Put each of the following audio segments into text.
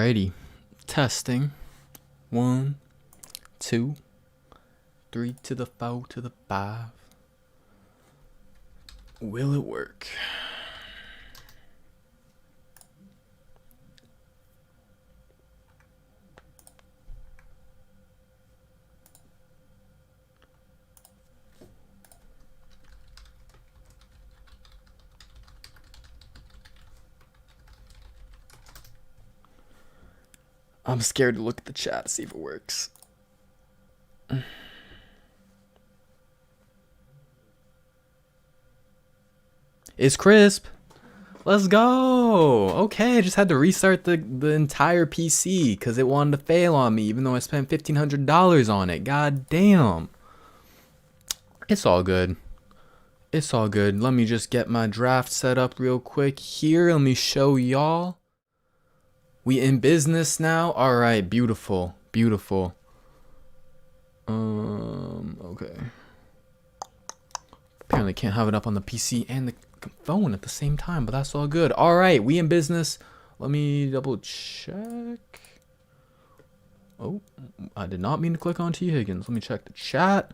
Alrighty. Testing. 1, 2, 3 to the 4 to the 5. Will it work? I'm scared to look at the chat to see if it works. It's crisp. Let's go. Okay, I just had to restart the entire PC because it wanted to fail on me, even though I spent $1,500 on it. God damn. It's all good. It's all good. Let me just get my draft set up real quick here. Let me show y'all. We in business now? Alright, beautiful. Beautiful. Okay. Apparently can't have it up on the PC and the phone at the same time, but that's all good. Alright, we in business. Let me double check. Oh, I did not mean to click on T. Higgins. Let me check the chat.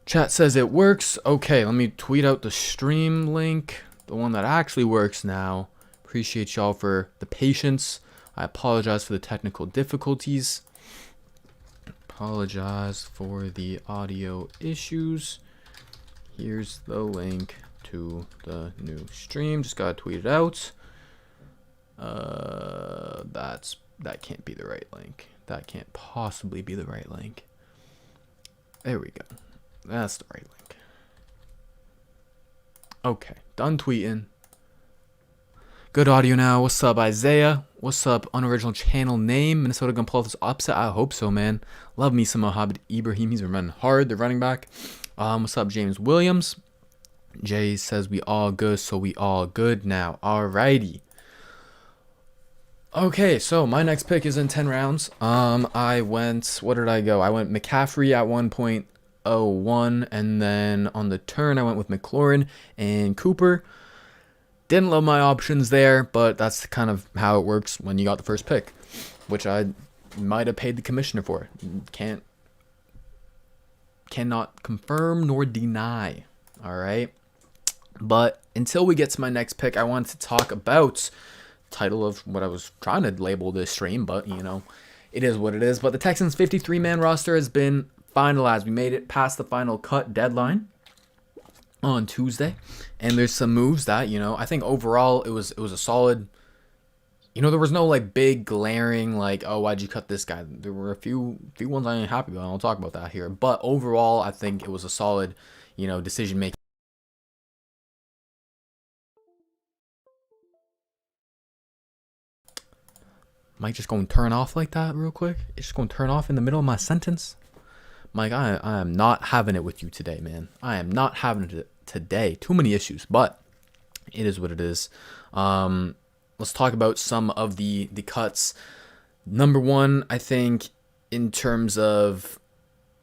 Chat says it works. Okay, let me tweet out the stream link. The one that actually works now. Appreciate y'all for the patience. I apologize for the technical difficulties. Apologize for the audio issues. Here's the link to the new stream. Just gotta tweet it out. That can't be the right link. That can't possibly be the right link. There we go. That's the right link. Okay, done tweeting. Good audio now. What's up, Isaiah? What's up, unoriginal channel name? Minnesota gonna pull off this upset? I hope so, man. Love me some Mohamed Ibrahim. He's been running hard. The running back. What's up, James Williams? Jay says we all good, so we all good now. Alrighty. Okay, so my next pick is in 10 rounds. I went, what did I go? I went McCaffrey at 1.01, and then on the turn I went with McLaurin and Cooper. Didn't love my options there, but that's kind of how it works when you got the first pick, which I might have paid the commissioner for. Cannot confirm nor deny. All right. But until we get to my next pick, I wanted to talk about the title of what I was trying to label this stream, but you know, it is what it is. But the Texans 53-man roster has been finalized. We made it past the final cut deadline on Tuesday, and there's some moves that, you know, I think overall it was a solid, you know, there was no like big glaring like, oh, why'd you cut this guy? There were a few ones I ain't happy about. I'll talk about that here, but overall I think it was a solid, you know, decision making. Might just go and turn off like that real quick. It's just going to turn off in the middle of my sentence. Mike, I am not having it with you today, man. I am not having it today. Too many issues, but it is what it is. Let's talk about some of the cuts. Number one, I think in terms of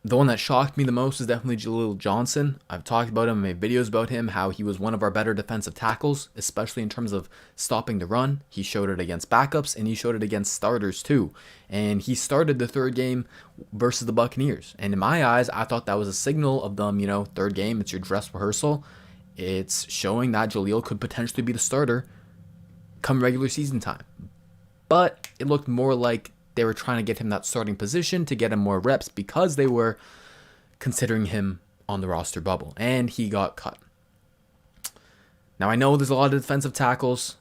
the one that shocked me the most is definitely Jaleel Johnson. I've talked about him, made videos about him, how he was one of our better defensive tackles, especially in terms of stopping the run. He showed it against backups, and he showed it against starters too. And he started the third game versus the Buccaneers. And in my eyes, I thought that was a signal of them, you know, third game, it's your dress rehearsal. It's showing that Jaleel could potentially be the starter come regular season time. But it looked more like they were trying to get him that starting position to get him more reps because they were considering him on the roster bubble, and he got cut. Now, I know there's a lot of defensive tackles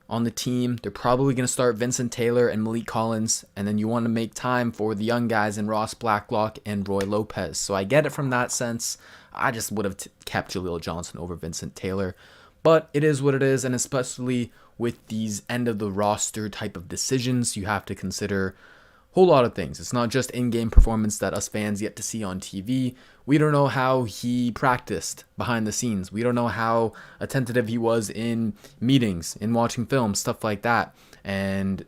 on the team. They're probably going to start Vincent Taylor and Malik Collins, and then you want to make time for the young guys in Ross Blacklock and Roy Lopez. So I get it from that sense. I just would have kept Jaleel Johnson over Vincent Taylor, but it is what it is, and especially with these end of the roster type of decisions, you have to consider a whole lot of things. It's not just in-game performance that us fans get to see on TV. We don't know how he practiced behind the scenes. We don't know how attentive he was in meetings, in watching films, stuff like that. And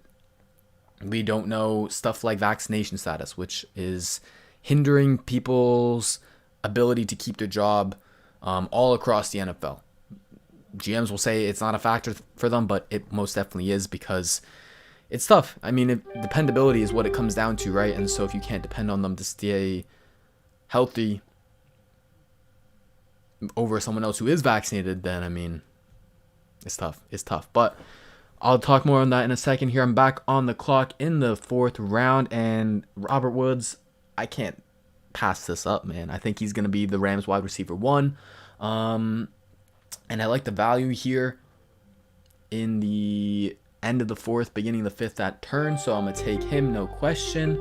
we don't know stuff like vaccination status, which is hindering people's ability to keep their job all across the NFL. GMs will say it's not a factor for them, but it most definitely is, because it's tough. I mean, dependability is what it comes down to, right? And so if you can't depend on them to stay healthy over someone else who is vaccinated, then I mean, it's tough. It's tough. But I'll talk more on that in a second here. I'm back on the clock in the 4th round, and Robert Woods, I can't pass this up, man. I think he's going to be the Rams wide receiver 1. And I like the value here in the end of the 4th, beginning of the 5th at turn, so I'm going to take him, no question.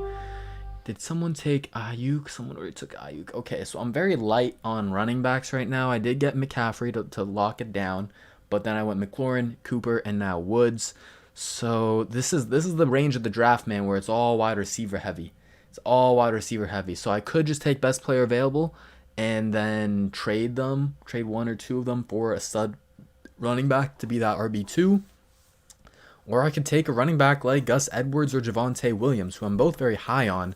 Did someone take Ayuk? Someone already took Ayuk. Okay, so I'm very light on running backs right now. I did get McCaffrey to lock it down, but then I went McLaurin, Cooper, and now Woods. So this is the range of the draft, man, where it's all wide receiver heavy. It's all wide receiver heavy. So I could just take best player available and then trade 1 or 2 of them for a stud running back to be that RB2. Or I could take a running back like Gus Edwards or Javonte Williams, who I'm both very high on.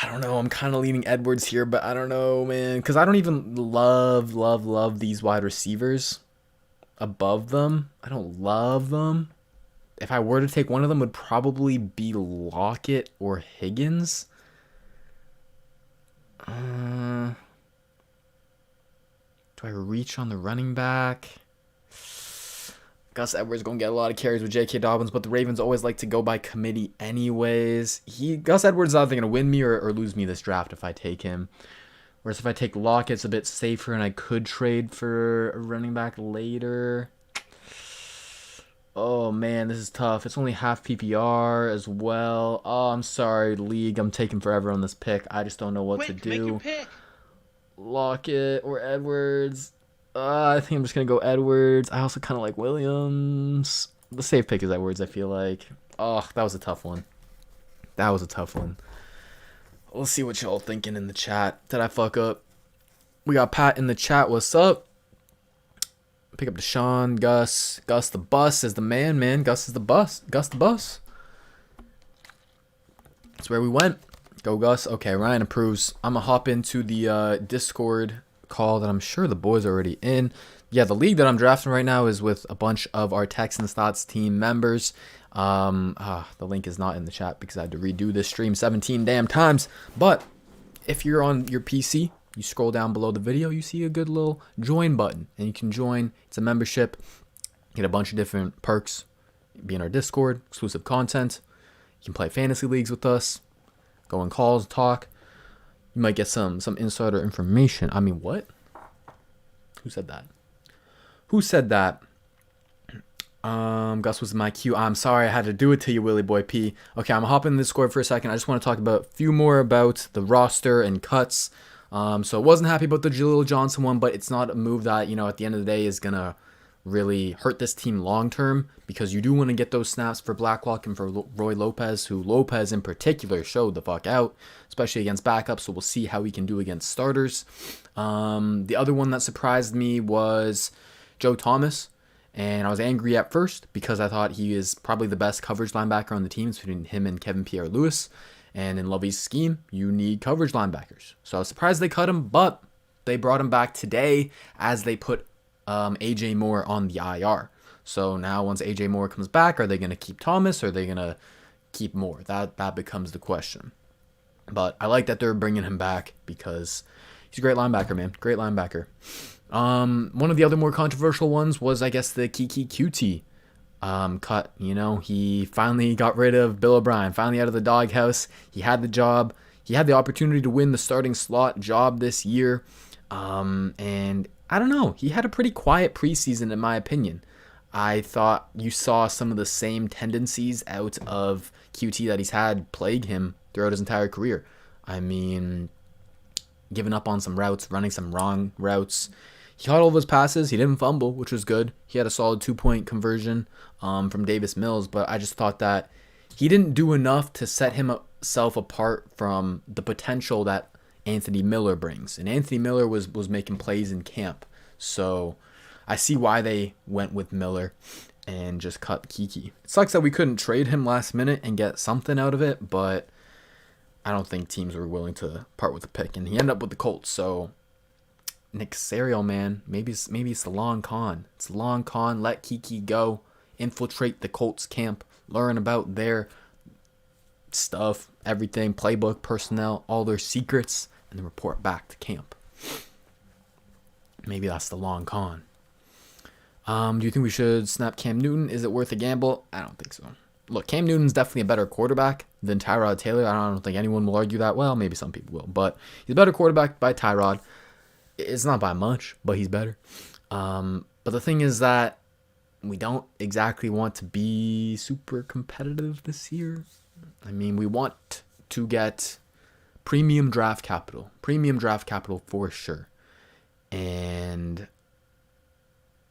I don't know. I'm kind of leaning Edwards here, but I don't know, man. Because I don't even love these wide receivers above them. I don't love them. If I were to take one of them, would probably be Lockett or Higgins. Do I reach on the running back? Gus Edwards going to get a lot of carries with J.K. Dobbins, but the Ravens always like to go by committee anyways. Gus Edwards is either going to win me or lose me this draft if I take him. Whereas if I take Lockett, it's a bit safer, and I could trade for a running back later. Oh, man, this is tough. It's only half PPR as well. Oh, I'm sorry, League. I'm taking forever on this pick. I just don't know what to do. Make your pick. Lockett or Edwards. I think I'm just going to go Edwards. I also kind of like Williams. The safe pick is Edwards, I feel like. Oh, that was a tough one. Let's see what y'all thinking in the chat. Did I fuck up? We got Pat in the chat. What's up? Pick up Deshaun, Gus. Gus the bus is the man. Gus is the bus. Gus the bus. That's where we went. Go Gus. Okay, Ryan approves. I'm going to hop into the Discord call that I'm sure the boys are already in. Yeah, the league that I'm drafting right now is with a bunch of our Texans Thoughts team members. The link is not in the chat because I had to redo this stream 17 damn times. But if you're on your PC, you scroll down below the video, you see a good little join button, and you can join. It's a membership. Get a bunch of different perks. Be in our Discord, exclusive content. You can play fantasy leagues with us. Go on calls, talk. You might get some insider information. I mean, what? Who said that? Gus was in my queue. I'm sorry I had to do it to you, Willie Boy P. Okay, I'm hopping in the Discord for a second. I just want to talk about a few more about the roster and cuts. So I wasn't happy about the Jaleel Johnson one, but it's not a move that, at the end of the day is going to really hurt this team long term, because you do want to get those snaps for Blacklock and for Roy Lopez, who Lopez in particular showed the fuck out, especially against backups. So we'll see how he can do against starters. The other one that surprised me was Joe Thomas, and I was angry at first because I thought he is probably the best coverage linebacker on the team between him and Kevin Pierre-Louis. And in Lovey's scheme, you need coverage linebackers. So I was surprised they cut him, but they brought him back today as they put AJ Moore on the IR. So now once AJ Moore comes back, are they going to keep Thomas or are they going to keep Moore? That becomes the question. But I like that they're bringing him back because he's a great linebacker, man. Great linebacker. One of the other more controversial ones was, I guess, the Kiki QT cut. He finally got rid of Bill O'Brien, finally out of the doghouse. He had the job. He had the opportunity to win the starting slot job this year. And I don't know. He had a pretty quiet preseason, in my opinion. I thought you saw some of the same tendencies out of QT that he's had plague him throughout his entire career. I mean, giving up on some routes, running some wrong routes. He caught all of his passes. He didn't fumble, which was good. He had a solid 2-point conversion from Davis Mills, but I just thought that he didn't do enough to set himself apart from the potential that Anthony Miller brings. And Anthony Miller was making plays in camp. So I see why they went with Miller and just cut Kiki. It sucks that we couldn't trade him last minute and get something out of it, but I don't think teams were willing to part with the pick. And he ended up with the Colts. So Nick Caserio, man, maybe it's the long con. It's the long con. Let Kiki go. Infiltrate the Colts camp. learn about their stuff, everything, playbook, personnel, all their secrets, and then report back to camp. Maybe that's the long con. Do you think we should snap Cam Newton? Is it worth a gamble? I don't think so. Look, Cam Newton's definitely a better quarterback than Tyrod Taylor. I don't think anyone will argue that. Well, maybe some people will, but he's a better quarterback by Tyrod. It's not by much, but he's better. But the thing is that we don't exactly want to be super competitive this year. I mean, we want to get premium draft capital for sure. And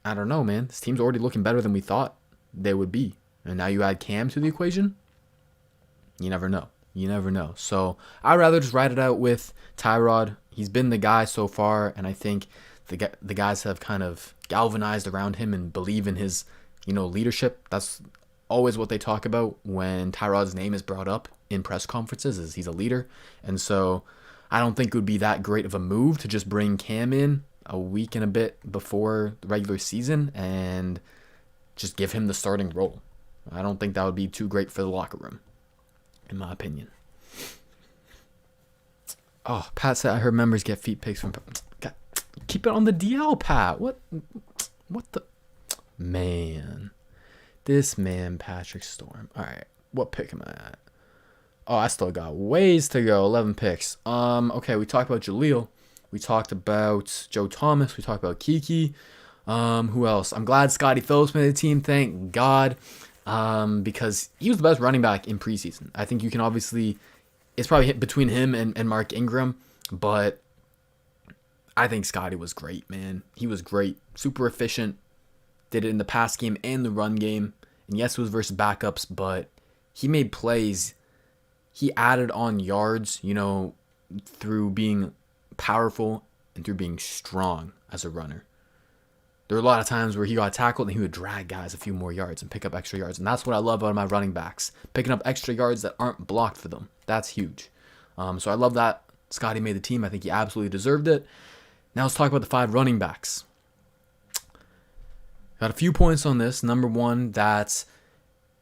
I don't know, man. This team's already looking better than we thought they would be. And now you add Cam to the equation. You never know. So I'd rather just ride it out with Tyrod. He's been the guy so far, and I think the guys have kind of galvanized around him and believe in his, leadership. That's always what they talk about when Tyrod's name is brought up in press conferences, is he's a leader. And so I don't think it would be that great of a move to just bring Cam in a week and a bit before the regular season and just give him the starting role. I don't think that would be too great for the locker room, in my opinion. Oh, Pat said I heard members get feet pics from... God, keep it on the DL, Pat. What the... Man. This man, Patrick Storm. All right, what pick am I at? Oh, I still got ways to go. 11 picks. Okay, we talked about Jaleel. We talked about Joe Thomas. We talked about Kiki. Who else? I'm glad Scotty Phillips made the team. Thank God. Because he was the best running back in preseason. I think you can obviously... It's probably between him and Mark Ingram. But I think Scotty was great, man. He was great. Super efficient. Did it in the pass game and the run game. And yes, it was versus backups, but he made plays. He added on yards, through being powerful and through being strong as a runner. There were a lot of times where he got tackled and he would drag guys a few more yards and pick up extra yards. And that's what I love about my running backs. Picking up extra yards that aren't blocked for them. That's huge. So I love that Scotty made the team. I think he absolutely deserved it. Now let's talk about the 5 running backs. Got a few points on this. Number one, that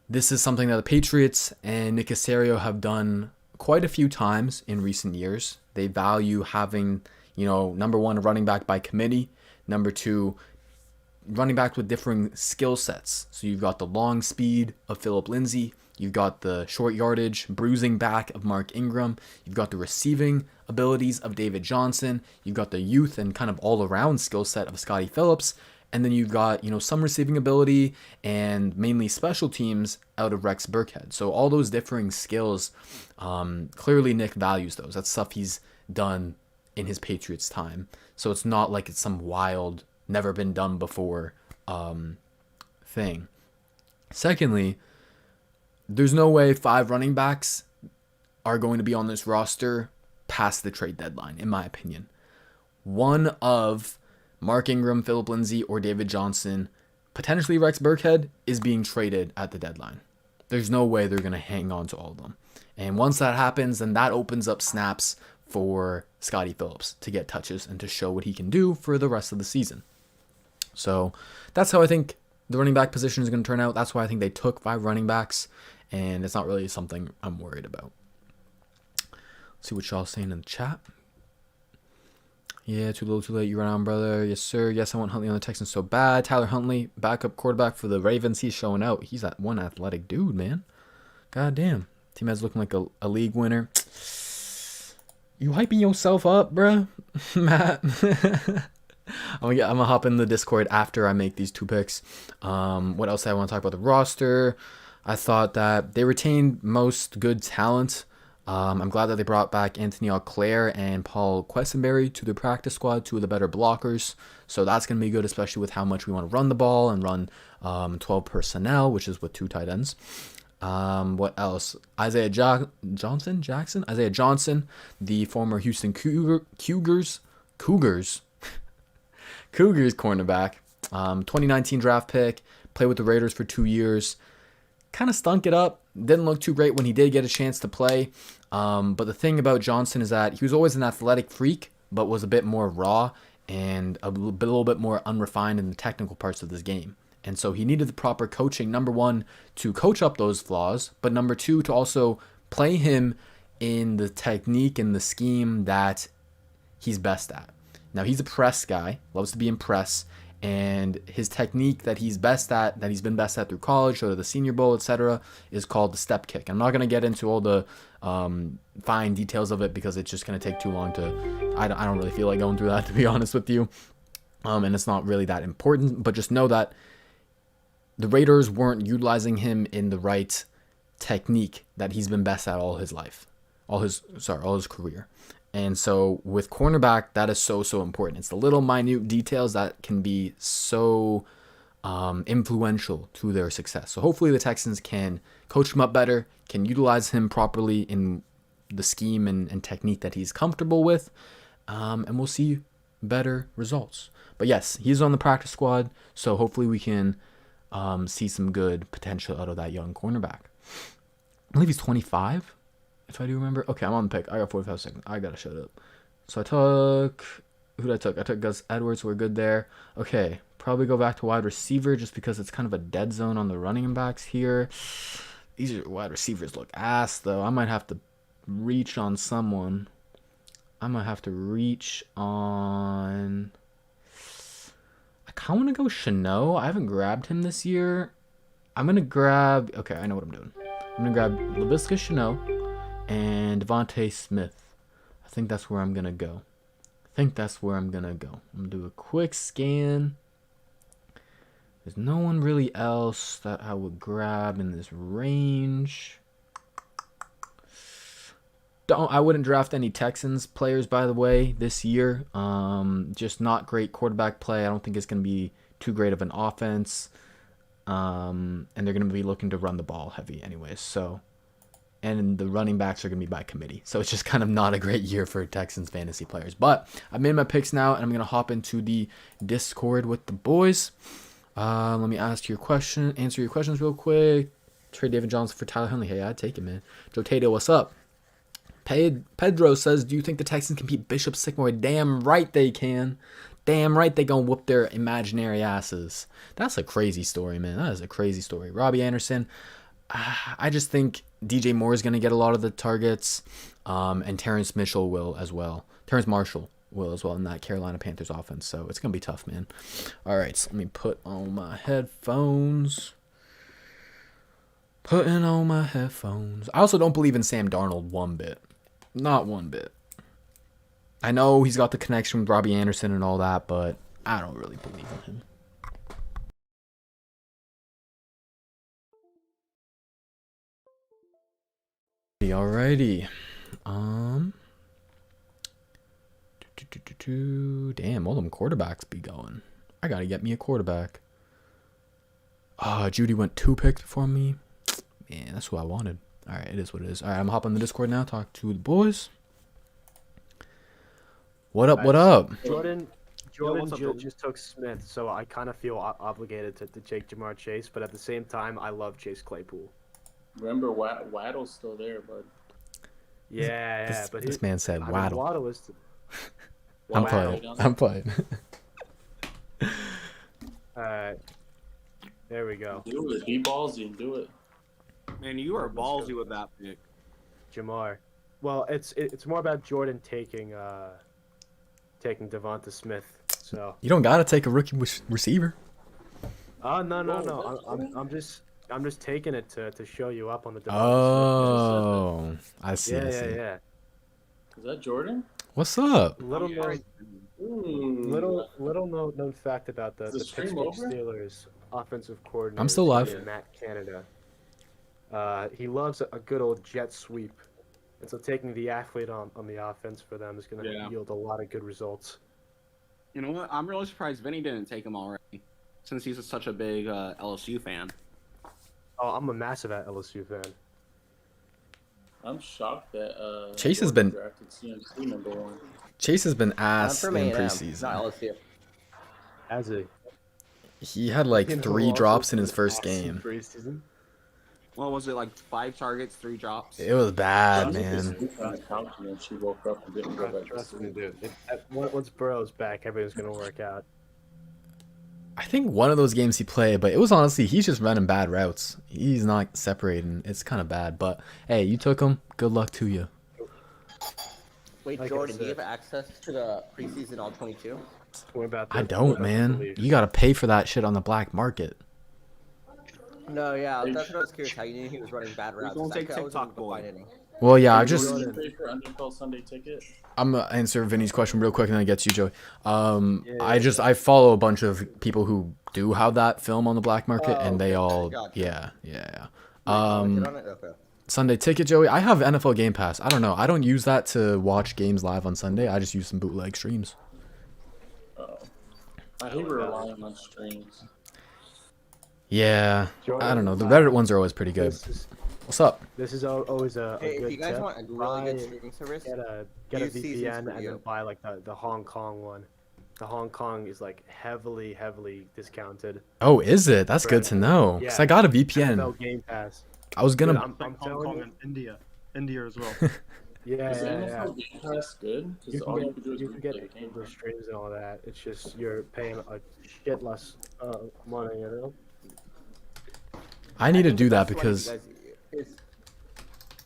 this is something that the Patriots and Nick Caserio have done quite a few times in recent years. They value having, number one, a running back by committee. Number two, running back with differing skill sets. So you've got the long speed of Phillip Lindsay. You've got the short yardage, bruising back of Mark Ingram. You've got the receiving abilities of David Johnson. You've got the youth and kind of all-around skill set of Scotty Phillips. And then you've got, some receiving ability and mainly special teams out of Rex Burkhead. So all those differing skills, clearly Nick values those. That's stuff he's done in his Patriots time. So it's not like it's some wild, never been done before thing. Secondly, there's no way 5 running backs are going to be on this roster past the trade deadline, in my opinion. One of Mark Ingram, Phillip Lindsay, or David Johnson, potentially Rex Burkhead, is being traded at the deadline. There's no way they're going to hang on to all of them. And once that happens, then that opens up snaps for Scotty Phillips to get touches and to show what he can do for the rest of the season. So that's how I think the running back position is going to turn out. That's why I think they took 5 running backs, and it's not really something I'm worried about. Let's see what y'all saying in the chat. Yeah, too little, too late. You run on, brother. Yes, sir. Yes, I want Huntley on the Texans so bad. Tyler Huntley, backup quarterback for the Ravens. He's showing out. He's that one athletic dude, man. God damn. Team has looking like a league winner. You hyping yourself up, bruh, Matt. I'm gonna hop in the Discord after I make these 2 picks. What else I want to talk about? The roster. I thought that they retained most good talent. I'm glad that they brought back Anthony Auclair and Paul Quessenberry to the practice squad, 2 of the better blockers. So that's going to be good, especially with how much we want to run the ball and run 12 personnel, which is with 2 tight ends. What else? Isaiah Johnson, the former Houston Cougars cornerback, 2019 draft pick, played with the Raiders for 2 years. Kind of stunk it up. Didn't look too great when he did get a chance to play. But the thing about Johnson is that he was always an athletic freak, but was a bit more raw and a little bit more unrefined in the technical parts of this game. And so he needed the proper coaching, number one, to coach up those flaws, but number two, to also play him in the technique and the scheme that he's best at. Now, he's a press guy, loves to be in press, and his technique that he's best at, that he's been best at through college or the Senior Bowl, etc., is called the step kick. I'm not going to get into all the fine details of it because it's just going to take too long to. I don't really feel like going through that, to be honest with you. And it's not really that important, but just know that the Raiders weren't utilizing him in the right technique that he's been best at all his life, all his career. And so with cornerback, that is so important. It's the little minute details that can be so influential to their success. So hopefully the Texans can coach him up better, can utilize him properly in the scheme and technique that he's comfortable with, and we'll see better results. But yes, he's on the practice squad, so hopefully we can see some good potential out of that young cornerback. I believe he's 25, if I do remember. Okay, I'm on the pick. I got 45 seconds. I gotta shut up. So I took... Who did I took? I took Gus Edwards. We're good there. Okay, probably go back to wide receiver just because it's kind of a dead zone on the running backs here. These wide receivers look ass, though. I might have to reach on someone. I might have to reach on... I kind of want to go Chanel. I haven't grabbed him this year. I'm going to grab... Okay, I know what I'm doing. I'm going to grab Laviska Chanel and Devontae Smith. I think that's where I'm going to go. I'm going to do a quick scan. There's no one really else that I would grab in this range. I wouldn't draft any Texans players, by the way, this year. Just not great quarterback play. I don't think it's going to be too great of an offense. And they're going to be looking to run the ball heavy anyways. So, and the running backs are going to be by committee. So it's just kind of not a great year for Texans fantasy players. But I've made my picks now, and I'm going to hop into the Discord with the boys. Let me answer your questions real quick. Trade David Johnson for Tyler Huntley. Hey, I'd take it, man. Joe Tato, what's up? Pedro says, do you think the Texans can beat Bishop Sycamore? Damn right they can. Damn right they gonna whoop their imaginary asses. That's a crazy story, man. That is a crazy story. Robbie Anderson, I just think DJ Moore is gonna get a lot of the targets, and Terrence Marshall will as well in that Carolina Panthers offense. So it's gonna be tough, man. All right, so let me put on my headphones. I also don't believe in Sam Darnold one bit. Not one bit. I know he's got the connection with Robbie Anderson and all that, but I don't really believe in him. Alrighty. Damn, all them quarterbacks be going. I gotta get me a quarterback. Judy went 2 picks before me. Man, that's who I wanted. Alright, it is what it is. Alright, I'm gonna hop on the Discord now, talk to the boys. What up? Jordan just took Smith, so I kind of feel obligated to take Jamar Chase, but at the same time, I love Chase Claypool. Remember, Waddle's still there, bud. But this man said Waddle. Waddle is I'm playing. Alright. There we go. Do it. Be ballsy. Do it. Man, you are ballsy with that pick. Jamar. Well, it's more about Jordan taking Devonta Smith. So you don't gotta take a rookie receiver. No. I'm just taking it to show you up on the Devonta Smith. I see. Yeah. Is that Jordan? What's up? Little known fact about the Pittsburgh Steelers offensive coordinator. I'm still live. Matt Canada. He loves a good old jet sweep. And so taking the athlete on the offense for them is going to yield a lot of good results. You know what? I'm really surprised Vinny didn't take him already, since he's such a big LSU fan. Oh, I'm a massive LSU fan. I'm shocked that Chase has been drafted CMC number 1. Chase has been ass in preseason. Not LSU. Has he? He had like 3 drops in his first game. Preseason. What was it, like 5 targets, 3 drops? It was bad, man. She woke up and didn't go back. Trust me, dude. Once Burrow's back, everything's gonna work out. I think one of those games he played, but it was honestly he's just running bad routes. He's not separating. It's kind of bad. But hey, you took him. Good luck to you. Wait, Like I Jordan, do you said. have access to the preseason all 22? What about I the don't, man. You gotta pay for that shit on the black market. No, yeah, that's what I was curious. How you knew he was running bad routes? gonna 'cause take I wasn't TikTok able to boy? find any. Well, yeah, I Hey, just Jordan, you pay for NFL Sunday ticket? I'm gonna answer Vinny's question real quick and then I get to you, Joey. Yeah. I follow a bunch of people who do have that film on the black market, Oh, and they okay, all gotcha. yeah. Get on it? Okay. Sunday ticket, Joey. I have NFL Game Pass. I don't know. I don't use that to watch games live on Sunday. I just use some bootleg streams. I hate relying on streams. Yeah, I don't know. The Jordan, Reddit ones are always pretty good. This is, What's up? this is always a Hey, good if you guys tip. want a really good streaming service, Get a use Seasons VPN for and You. then buy like the Hong Kong one. The Hong Kong is like heavily discounted. Oh, is it? That's good to know. Cause Yeah. I got a VPN. NFL Game Pass. I was Dude, gonna. I'm Hong telling Kong you. and India as well. Yeah, Is the yeah, yeah. NFL Game Pass good? You Because all you can can do is get, you can get replay the game. the streams and all that. It's just you're paying a shit less money, you know. I need to think do the that best one because is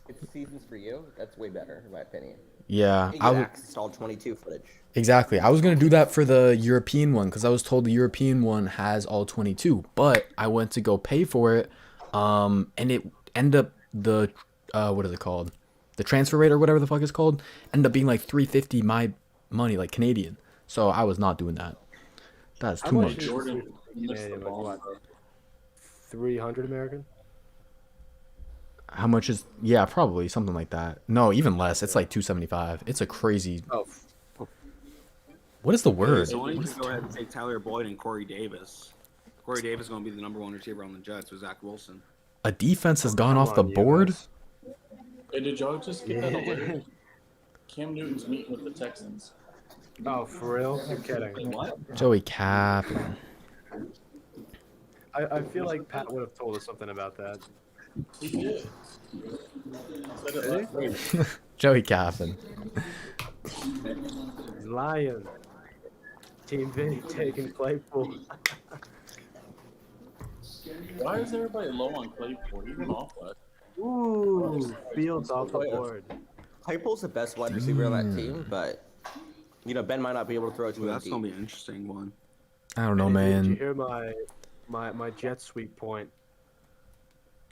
it's Seasons for You. That's way better, in my opinion. yeah, You I get would access to all 22 footage. exactly. I was gonna do that for the European one because I was told the European one has all 22, but I went to go pay for it, and it ended up the what is it called? The transfer rate or whatever the fuck it's called ended up being like 350 my money, like Canadian. So I was not doing that. That's How too much much. is- Jordan missed the Canadian, like ball. what? bro. 300 American. How much is? Yeah, probably something like that. No, even less. It's like 275. It's a crazy. Oh, What is the word? So why don't What you is go ahead and take Tyler Boyd and Corey Davis? Corey Davis is going to be the number one receiver on the Jets with Zach Wilson. a defense has gone come off the on, you board? guys. Hey, did y'all just get that Yeah. alert? Cam Newton's meeting with the Texans. Oh, for real? You're kidding. What? Joey Cap. I feel like Pat would have told us something about that. He did. Said it last week. Joey Caffin. He's lying. Team Vinny taking Claypool. Why is everybody low on Claypool? He went off last. Ooh, Fields off the board. Claypool's the best wide receiver on that team, but Ben might not be able to throw it to Ooh, him that's deep. going to be an interesting one. I don't know, Did you man. hear my jet sweep point?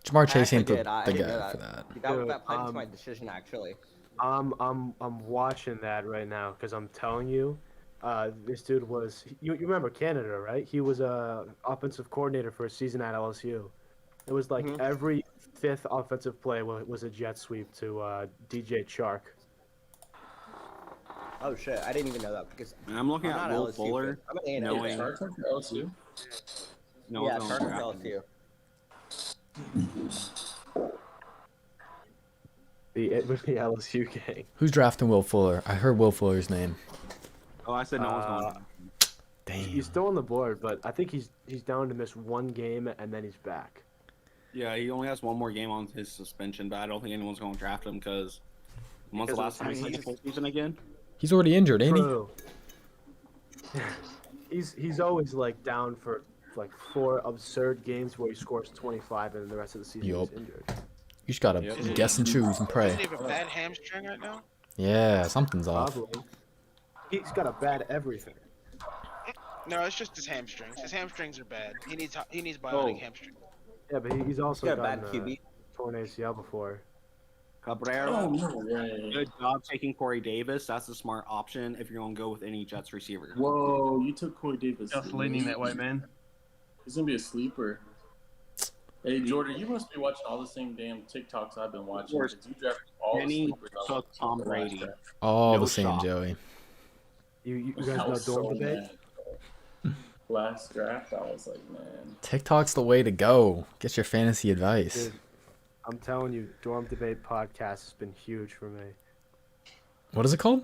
Jamar I Chase ain't actually the, did. I the didn't guy know for that. that. That played into Um, my decision, actually. I'm watching that right now because I'm telling you, this dude was you remember Canada, right? He was a offensive coordinator for a season at LSU. It was like every fifth offensive play was a jet sweep to DJ Chark. Oh shit, I didn't even know that because And I'm looking I'm at not Will LSU. Fuller. I'm an A&M knowing- fan. Chargers for LSU? No Yeah, one's Chark going is to LSU. It was the LSU gang. Who's drafting Will Fuller? I heard Will Fuller's name. Oh, I said no one's going to. Damn. He's still on the board, but I think he's down to miss one game and then he's back. Yeah, he only has one more game on his suspension, but I don't think anyone's going to draft him because when's the last time he played the full season again? He's already injured, ain't he? True. He's always like down for like 4 absurd games where he scores 25 and the rest of the season Yup. he's injured. You just gotta Yep. guess and choose and pray. Doesn't he have a bad hamstring right now? Yeah, something's off. Probably. He's got a bad everything. No, it's just his hamstrings. His hamstrings are bad. He needs bionic Oh. hamstring. Yeah, but he's also He's got a gotten bad QB. torn ACL before. Cabrera. Oh, no way. Good job taking Corey Davis. That's a smart option if you're going to go with any Jets receiver. Whoa, you took Corey Davis. Just leaning that way, man. He's going to be a sleeper. Hey, Jordan, you must be watching all the same damn TikToks I've been watching. course. 'Cause you drafted all the Kenny sleepers on took Tom the last Brady. draft. All No the same, shot. Joey. You guys I know was dorm so debate? mad. Last draft, I was like, man. TikTok's the way to go. Get your fantasy advice. Dude, I'm telling you, dorm debate podcast has been huge for me. What is it called?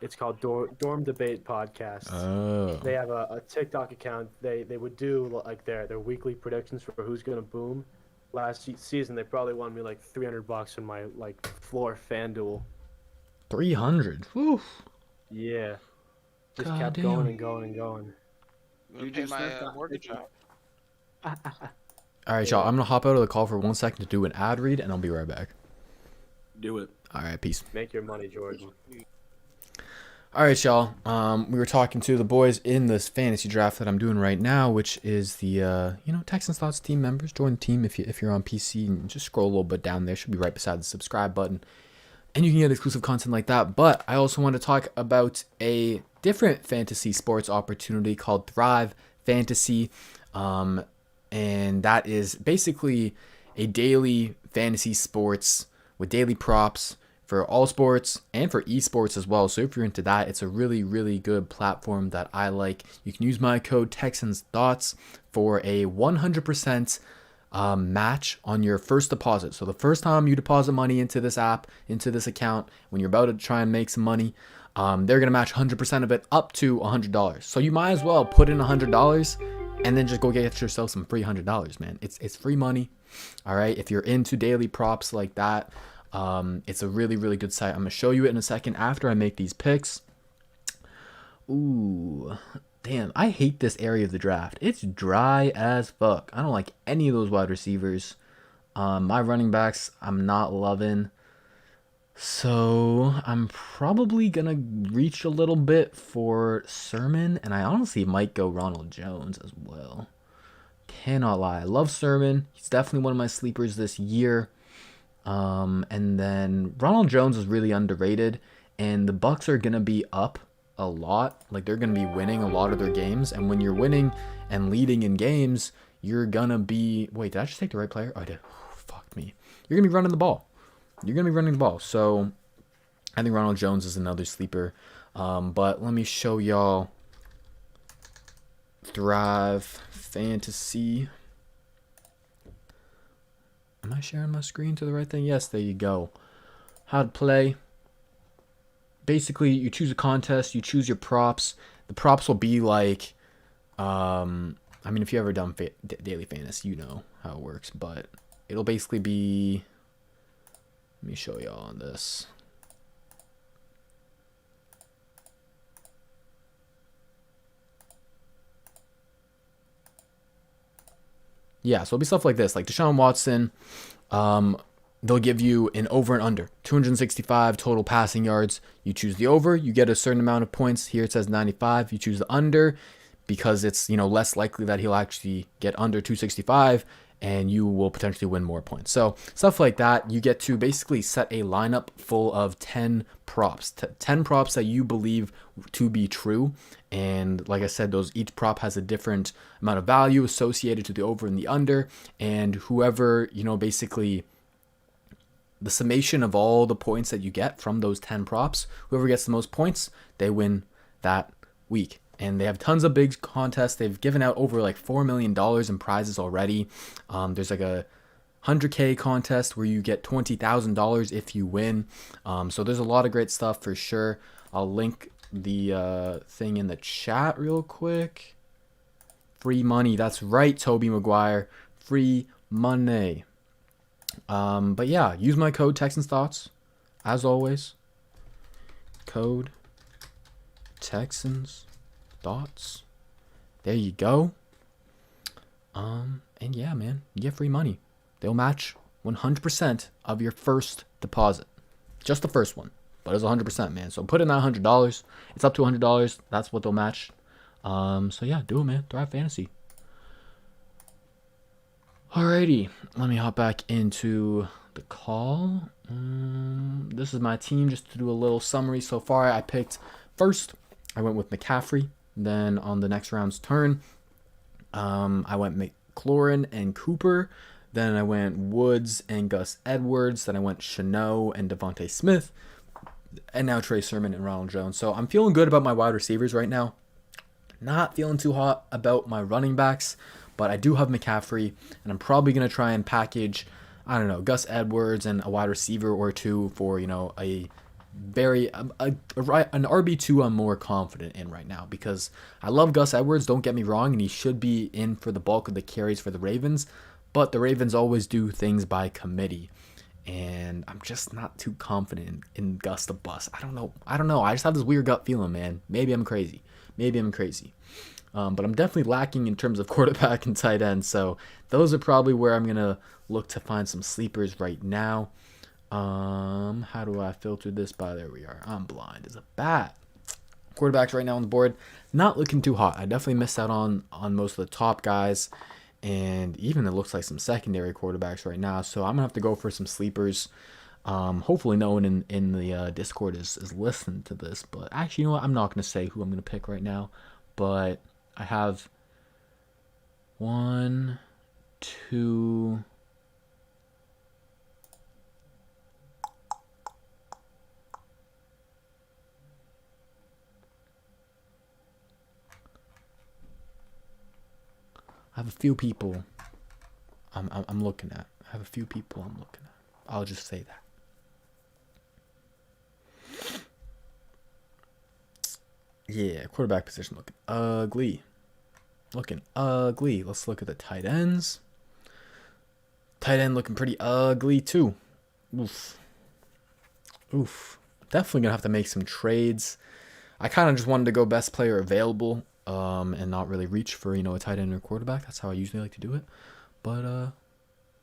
It's called Dorm Debate Podcast. Oh. They have a TikTok account. They would do like their weekly predictions for who's gonna boom. Last season, they probably won me like $300 in my like floor FanDuel. 300. Whew. Yeah, just God kept damn. going and going and going. gonna pay my mortgage out. All right, y'all. I'm gonna hop out of the call for 1 second to do an ad read, and I'll be right back. Do it. All right, peace. Make your money, Jordan. All right, y'all. We were talking to the boys in this fantasy draft that I'm doing right now, which is the Texans Thoughts team members. Join the team if you're on PC, and just scroll a little bit down there. Should be right beside the subscribe button, and you can get exclusive content like that. But I also want to talk about a different fantasy sports opportunity called Thrive Fantasy, and that is basically a daily fantasy sports with daily props for all sports and for esports as well. So if you're into that, it's a really, really good platform that I like. You can use my code Texans Thoughts for a 100% match on your first deposit. So the first time you deposit money into this app, into this account, when you're about to try and make some money, they're gonna match 100% of it up to $100. So you might as well put in $100 and then just go get yourself some free $100, man. It's free money. All right, if you're into daily props like that. It's a really, really good site. I'm going to show you it in a second after I make these picks. Ooh, damn. I hate this area of the draft. It's dry as fuck. I don't like any of those wide receivers. My running backs, I'm not loving. So I'm probably going to reach a little bit for Sermon. And I honestly might go Ronald Jones as well. Cannot lie. I love Sermon. He's definitely one of my sleepers this year. And then Ronald Jones is really underrated, and the Bucks are gonna be up a lot. Like, they're gonna be winning a lot of their games, and when you're winning and leading in games, you're gonna be. Wait, did I just take the right player? Oh, I did. Fuck me. You're gonna be running the ball. So I think Ronald Jones is another sleeper. But let me show y'all Thrive Fantasy. Am I sharing my screen to the right thing? Yes, there you go. How to play. Basically, you choose a contest, you choose your props. The props will be like, I mean, if you ever done daily fantasy, you know how it works. But it'll basically be, let me show y'all on this. Yeah, so it'll be stuff like this, like Deshaun Watson. They'll give you an over and under 265 total passing yards. You choose the over, you get a certain amount of points. Here it says 95. You choose the under because it's less likely that he'll actually get under 265, and you will potentially win more points. So stuff like that. You get to basically set a lineup full of 10 props, 10 props that you believe to be true. And like I said, each prop has a different amount of value associated to the over and the under. And whoever, basically the summation of all the points that you get from those 10 props, whoever gets the most points, they win that week. And they have tons of big contests. They've given out over like $4 million in prizes already. There's like a 100K contest where you get $20,000 if you win. So there's a lot of great stuff for sure. I'll link the thing in the chat real quick. Free money. That's right, Toby Maguire. Free money. But yeah, use my code Texans Thoughts as always. Code Texans Thoughts. There you go. And yeah, man, you get free money. They'll match 100% of your first deposit. Just the first one, but it's 100%, man. So put in that $100. It's up to $100. That's what they'll match. So yeah, do it, man. Thrive Fantasy. Alrighty, let me hop back into the call. This is my team, just to do a little summary. So far, I picked first, I went with McCaffrey. Then on the next round's turn, I went McLaurin and Cooper. Then I went Woods and Gus Edwards. Then I went Chanot and Devontae Smith. And now Trey Sermon and Ronald Jones. So I'm feeling good about my wide receivers right now. Not feeling too hot about my running backs. But I do have McCaffrey. And I'm probably going to try and package, I don't know, Gus Edwards and a wide receiver or two for, a very an RB2 I'm more confident in right now, because I love Gus Edwards, don't get me wrong, and he should be in for the bulk of the carries for the Ravens, but the Ravens always do things by committee, and I'm just not too confident in Gus the Bus. I don't know. I just have this weird gut feeling, man. Maybe I'm crazy. But I'm definitely lacking in terms of quarterback and tight end. So those are probably where I'm going to look to find some sleepers right now. How do I filter this by? There we are. I'm blind as a bat. Quarterbacks right now on the board, not looking too hot. I definitely missed out on most of the top guys, and even it looks like some secondary quarterbacks right now. So I'm gonna have to go for some sleepers. Hopefully no one in the Discord is listening to this. But actually, you know what? I'm not gonna say who I'm gonna pick right now. But I have 1, 2. I have a few people I'm looking at. I have a few people I'm looking at. I'll just say that. Yeah, quarterback position looking ugly. Looking ugly. Let's look at the tight ends. Tight end looking pretty ugly too. Oof. Definitely gonna have to make some trades. I kind of just wanted to go best player available. And not really reach for, a tight end or quarterback. That's how I usually like to do it. But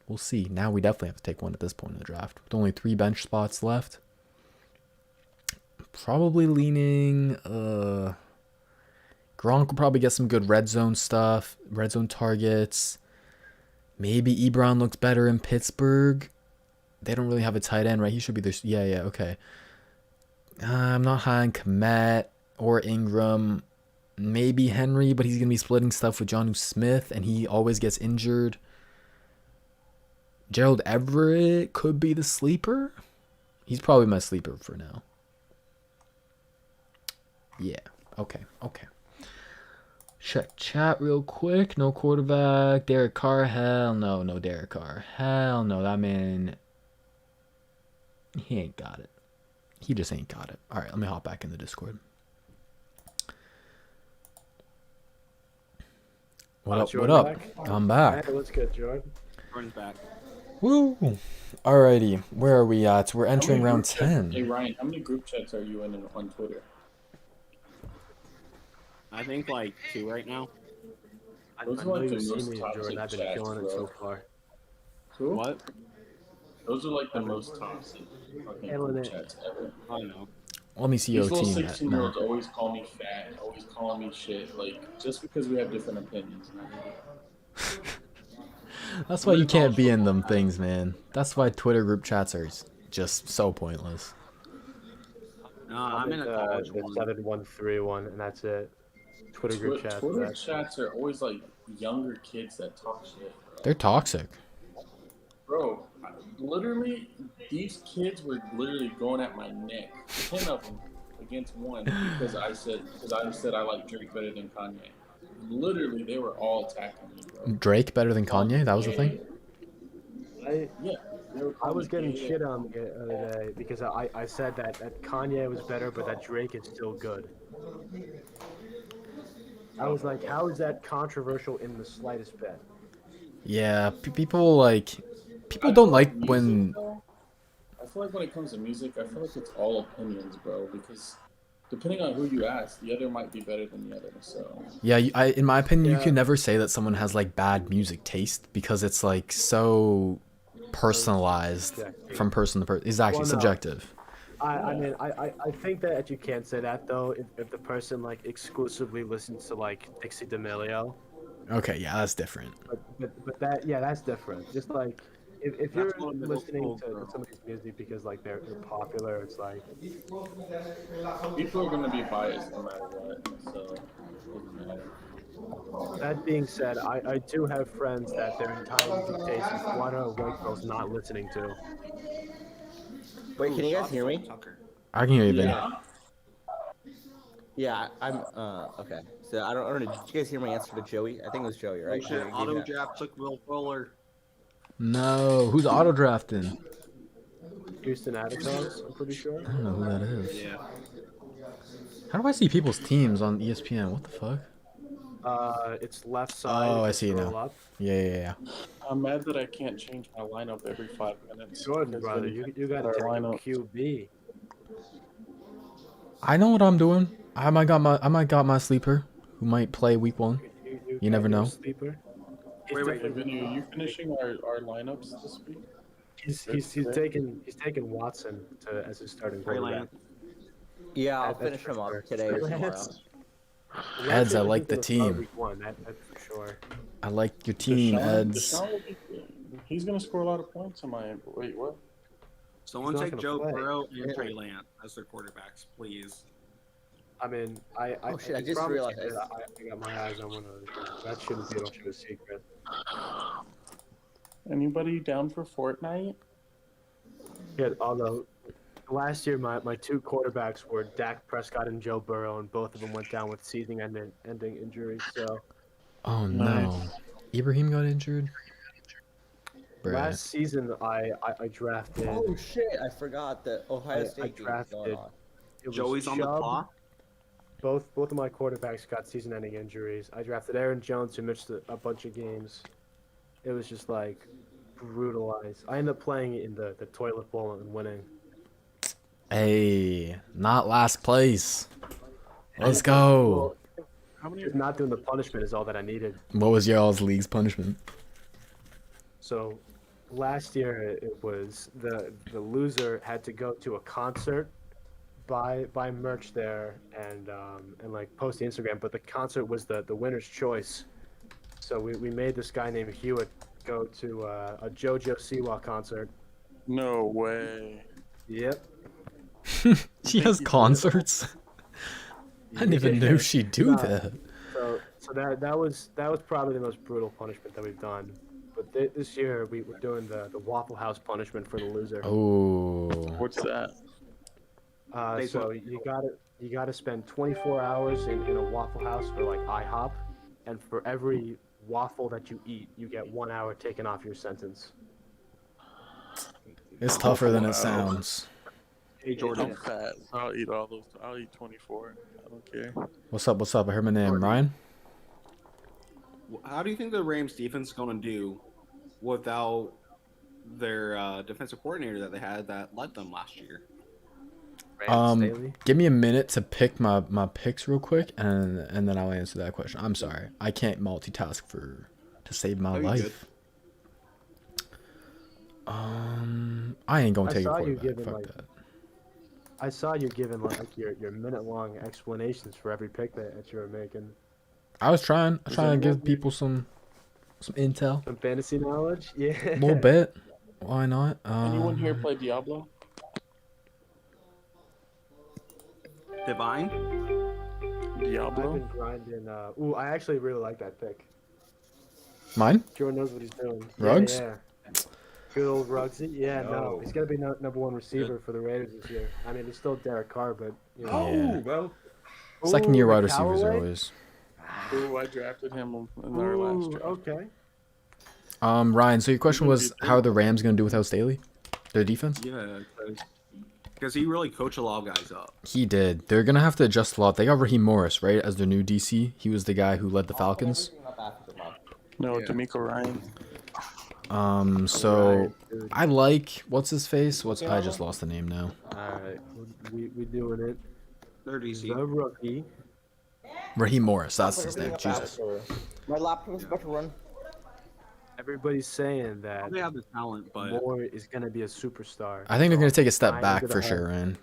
we'll see. Now we definitely have to take one at this point in the draft. With only 3 bench spots left. Probably leaning Gronk will probably get some good red zone stuff, red zone targets. Maybe Ebron looks better in Pittsburgh. They don't really have a tight end, right? He should be there. Yeah, okay. I'm not high on Kmet or Ingram. Maybe Henry, but he's going to be splitting stuff with Jonnu Smith, and he always gets injured. Gerald Everett could be the sleeper. He's probably my sleeper for now. Yeah, okay. Check chat real quick. No quarterback. Derek Carr, hell no. No Derek Carr. Hell no. That man, he ain't got it. He just ain't got it. All right, let me hop back in the Discord. What up? Back? I'm back. Hey, what's good, Jordan? Jordan's back. Woo! Alrighty, where are we at? We're entering round 10. Hey Ryan, how many group chats are you in on Twitter? I think like 2 right now. I Those are know like the you've most seen me, toxic Jordan. I've been chats, killing it bro. so far. Cool. What? Those are like the most toxic fucking Handling group it. chats ever. I don't know. Let me see your These little team. 16-year-olds always call me fat, always calling me shit, like, just because we have different opinions. That's why you can't be in them things, man. That's why Twitter group chats are just so pointless. No, I'm in a college the one. 7131, and that's it. Twitter group chat. Twitter chats are always like younger kids that talk shit. They're toxic. Bro, literally, these kids were literally going at my neck, 10 of them against one, because I said I like Drake better than Kanye. Literally, they were all attacking me, bro. Drake better than Kanye? That was the thing? Yeah. I was getting shit on the other day because I said that Kanye was better, but that Drake is still good. I was like, how is that controversial in the slightest bit? Yeah, people don't like when... I feel like when it comes to music, I feel like it's all opinions, bro, because depending on who you ask, the other might be better than the other, so... Yeah, in my opinion, you can never say that someone has, like, bad music taste because it's, like, so personalized from person to person. Exactly, Well, no. Subjective. I mean, I think that you can't say that, though, if the person, like, exclusively listens to, like, Dixie D'Amelio. Okay, yeah, that's different. But that's different. Just, like, if you're That's one of the listening cool to girls. somebody's music because, like, they're popular, it's like... People are going to be biased no matter what, so it doesn't matter. That being said, I do have friends that their entire music taste is what are white girls not listening to. Wait, can you guys hear me? Tucker. I can hear you, Benny. Yeah. Yeah, I'm. Okay. So I don't know. Did you guys hear my answer to Joey? I think it was Joey, right? Oh shit, Gave auto you that- draft took Will Fuller. No, who's auto drafting? Houston Addicts, I'm pretty sure. I don't know who that is. Yeah. How do I see people's teams on ESPN? What the fuck? It's left side. Oh, if I you see it scroll now. Up. Yeah. I'm mad that I can't change my lineup every 5 minutes. Jordan, because brother, then you got to our take a lineup- QB. I know what I'm doing. I might got my sleeper. who might play week 1. You never got your know. Sleeper. He's Wait, Hey, definitely- Vinny, are you finishing our lineups this week? He's taking Watson as his starting Trey quarterback. Lance. Yeah, I'll That's finish for him up sure. today or Trey tomorrow. Lance. Eds, I Lance like is the gonna start team. Week 1, that's for sure. I like your team, Eds. Deshaun will be, he's gonna score a lot of points in my. Wait, what? Someone He's not take gonna Joe play. Burrow and Yeah. Trey Lance as their quarterbacks, please. I mean, I Oh, shit, I just promise you realized that I got my eyes on one of those. That shouldn't be much of a secret. Anybody down for Fortnite? Yeah, although last year my two quarterbacks were Dak Prescott and Joe Burrow, and both of them went down with season-ending injuries. So Oh no. Ibrahim got injured? Bruh. last season I drafted. Oh shit! I forgot that Ohio I State game is going drafted- on. It was Joey's on the Chubb. clock. Both of my quarterbacks got season-ending injuries. I drafted Aaron Jones, who missed a bunch of games. It was just like brutalized. I ended up playing in the toilet bowl and winning. Hey, not last place. Let's go. How many? Just not doing the punishment is all that I needed. What was y'all's league's punishment? So last year it was the loser had to go to a concert, buy merch there, and like post to Instagram. But the concert was the winner's choice. So we made this guy named Hewitt go to a JoJo Siwa concert. No way. Yep. She has concerts. I didn't even know she'd do Nah. that. So that was probably the most brutal punishment that we've done. But this year we're doing the Waffle House punishment for the loser. Oh. What's that? So you gotta spend 24 hours in a Waffle House for like IHOP, and for every waffle that you eat, you get 1 hour taken off your sentence. It's tougher than it sounds. Hey Jordan. I'm fat. I'll eat all those. I'll eat 24. I don't care. What's up? What's up? I heard my name. Ryan? How do you think the Rams defense is going to do without their defensive coordinator that they had that led them last year? Staley? Give me a minute to pick my picks real quick, and then I'll answer that question. I'm sorry, I can't multitask to save my Oh, you life. I ain't gonna I take a saw you quarterback. giving, Fuck like, that. I saw you giving like your minute-long explanations for every pick that you were making. I was trying to that give what people some intel, Some fantasy knowledge? Yeah. a little bit. Why not? Anyone here play Diablo? Divine? I've Diablo? been grinding. I actually really like that pick. Mine? Jordan knows what he's doing. Ruggs? Yeah. Good old Ruggsy. Yeah, no. No. He's gonna be number one receiver for the Raiders this year. I mean, he's still Derek Carr, but you know. Yeah. bro. Second year Ooh, wide receivers are Callaway? always. Ooh, I drafted him in our last Ooh, draft. okay. Ryan. So your question was, how are the Rams gonna do without Staley? Their defense? Yeah, because he really coached a lot of guys up. He did. They're gonna have to adjust a lot. They got Raheem Morris, right, as their new DC. He was the guy who led the Falcons. No, Yeah. D'Amico Ryan. So Alright, dude. I like what's his face. I just lost the name now. Alright, we doing it. They're DC. The rookie. Raheem Morris. That's his name. Jesus. My laptop is about to run. Everybody's saying that They have the talent, but Moore is gonna be a superstar. I think they're gonna take a step Fine, back good for to sure, and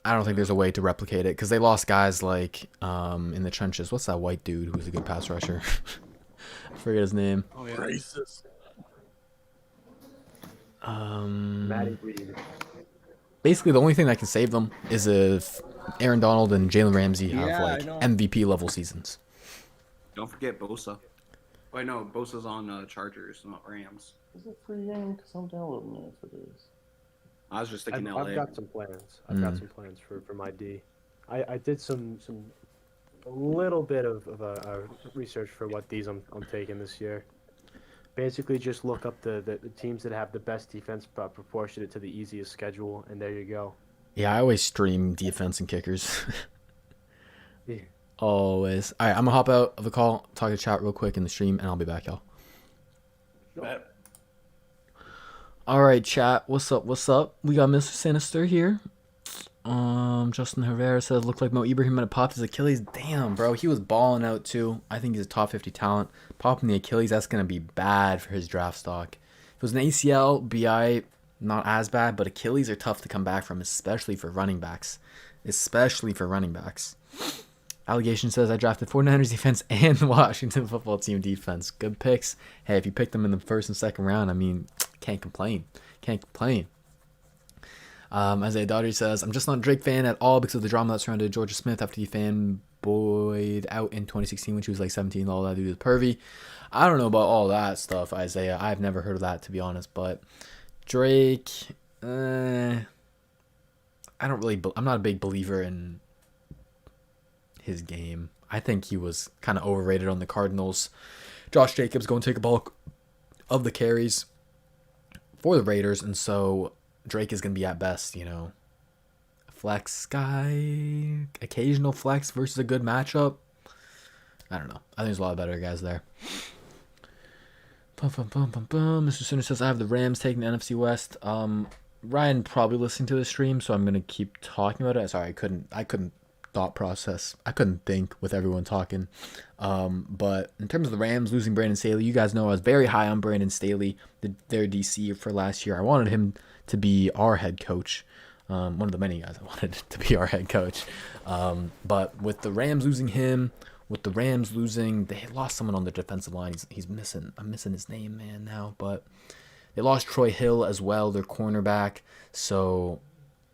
I don't think there's a way to replicate it because they lost guys like in the trenches. What's that white dude who was a good pass rusher? I forget his name. oh yeah, Racist. Matty Reed. Basically, the only thing that can save them is if Aaron Donald and Jalen Ramsey have Yeah, I like know. MVP level seasons. don't forget Bosa. Wait, no, Bosa's on Chargers, not Rams. Is it free game? Because I'm downloading it if it is. I was just thinking I've LA. got some plans. I've got some plans for my D. I did a little bit of research for what D's I'm taking this year. Basically, just look up the teams that have the best defense, but proportion it to the easiest schedule, and there you go. Yeah, I always stream defense and kickers. Yeah. Always. All right, I'm gonna hop out of the call, talk to chat real quick in the stream, and I'll be back, y'all. Matt, All right, chat. What's up? What's up? We got Mr. Sinister here. Justin Herrera says, looked like Mo Ibrahim might have popped his Achilles. Damn, bro, he was balling out too. I think he's a top 50 talent. Popping the Achilles, that's gonna be bad for his draft stock. If it was an ACL, BI, not as bad, but Achilles are tough to come back from, especially for running backs. Allegation says I drafted 49ers defense and Washington football team defense. Good picks. Hey, if you picked them in the first and second round, I mean, can't complain. Isaiah Daugherty says, I'm just not a Drake fan at all because of the drama that surrounded Georgia Smith after he fanboyed out in 2016 when she was like 17, all that due to pervy. I don't know about all that stuff, Isaiah. I've never heard of that, to be honest. But Drake, I'm not a big believer in his game. I think he was kind of overrated on the Cardinals. Josh Jacobs going to take a bulk of the carries for the Raiders, and so Drake is going to be at best, flex guy, occasional flex versus a good matchup. I don't know. I think there's a lot of better guys there. Mr. Sooner says, I have the Rams taking the NFC West. Ryan probably listening to the stream, so I'm going to keep talking about it. Sorry, I couldn't thought process. I couldn't think with everyone talking. But in terms of the Rams losing Brandon Staley, you guys know I was very high on Brandon Staley, their DC for last year. I wanted him to be our head coach. One of the many guys I wanted to be our head coach. But with the Rams losing him, they lost someone on the defensive line. He's missing. I'm missing his name, man, now. But they lost Troy Hill as well, their cornerback. So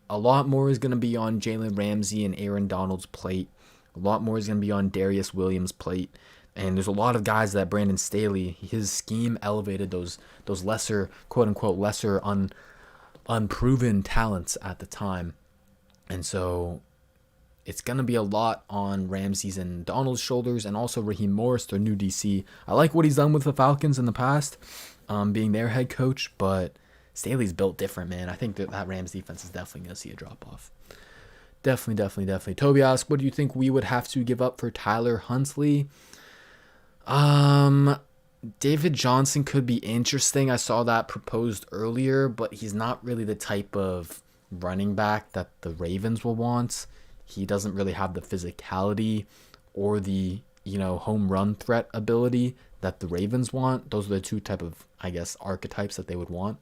a lot more is going to be on Jalen Ramsey and Aaron Donald's plate. A lot more is going to be on Darius Williams' plate. And there's a lot of guys that Brandon Staley, his scheme elevated those lesser, quote-unquote, lesser unproven talents at the time. And so it's going to be a lot on Ramsey's and Donald's shoulders, and also Raheem Morris, their new DC. I like what he's done with the Falcons in the past, being their head coach, but Staley's built different, man. I think that Rams defense is definitely going to see a drop-off. Definitely. Toby asks, what do you think we would have to give up for Tyler Huntley? David Johnson could be interesting. I saw that proposed earlier, but he's not really the type of running back that the Ravens will want. He doesn't really have the physicality or the, home run threat ability that the Ravens want. Those are the two type of, archetypes that they would want.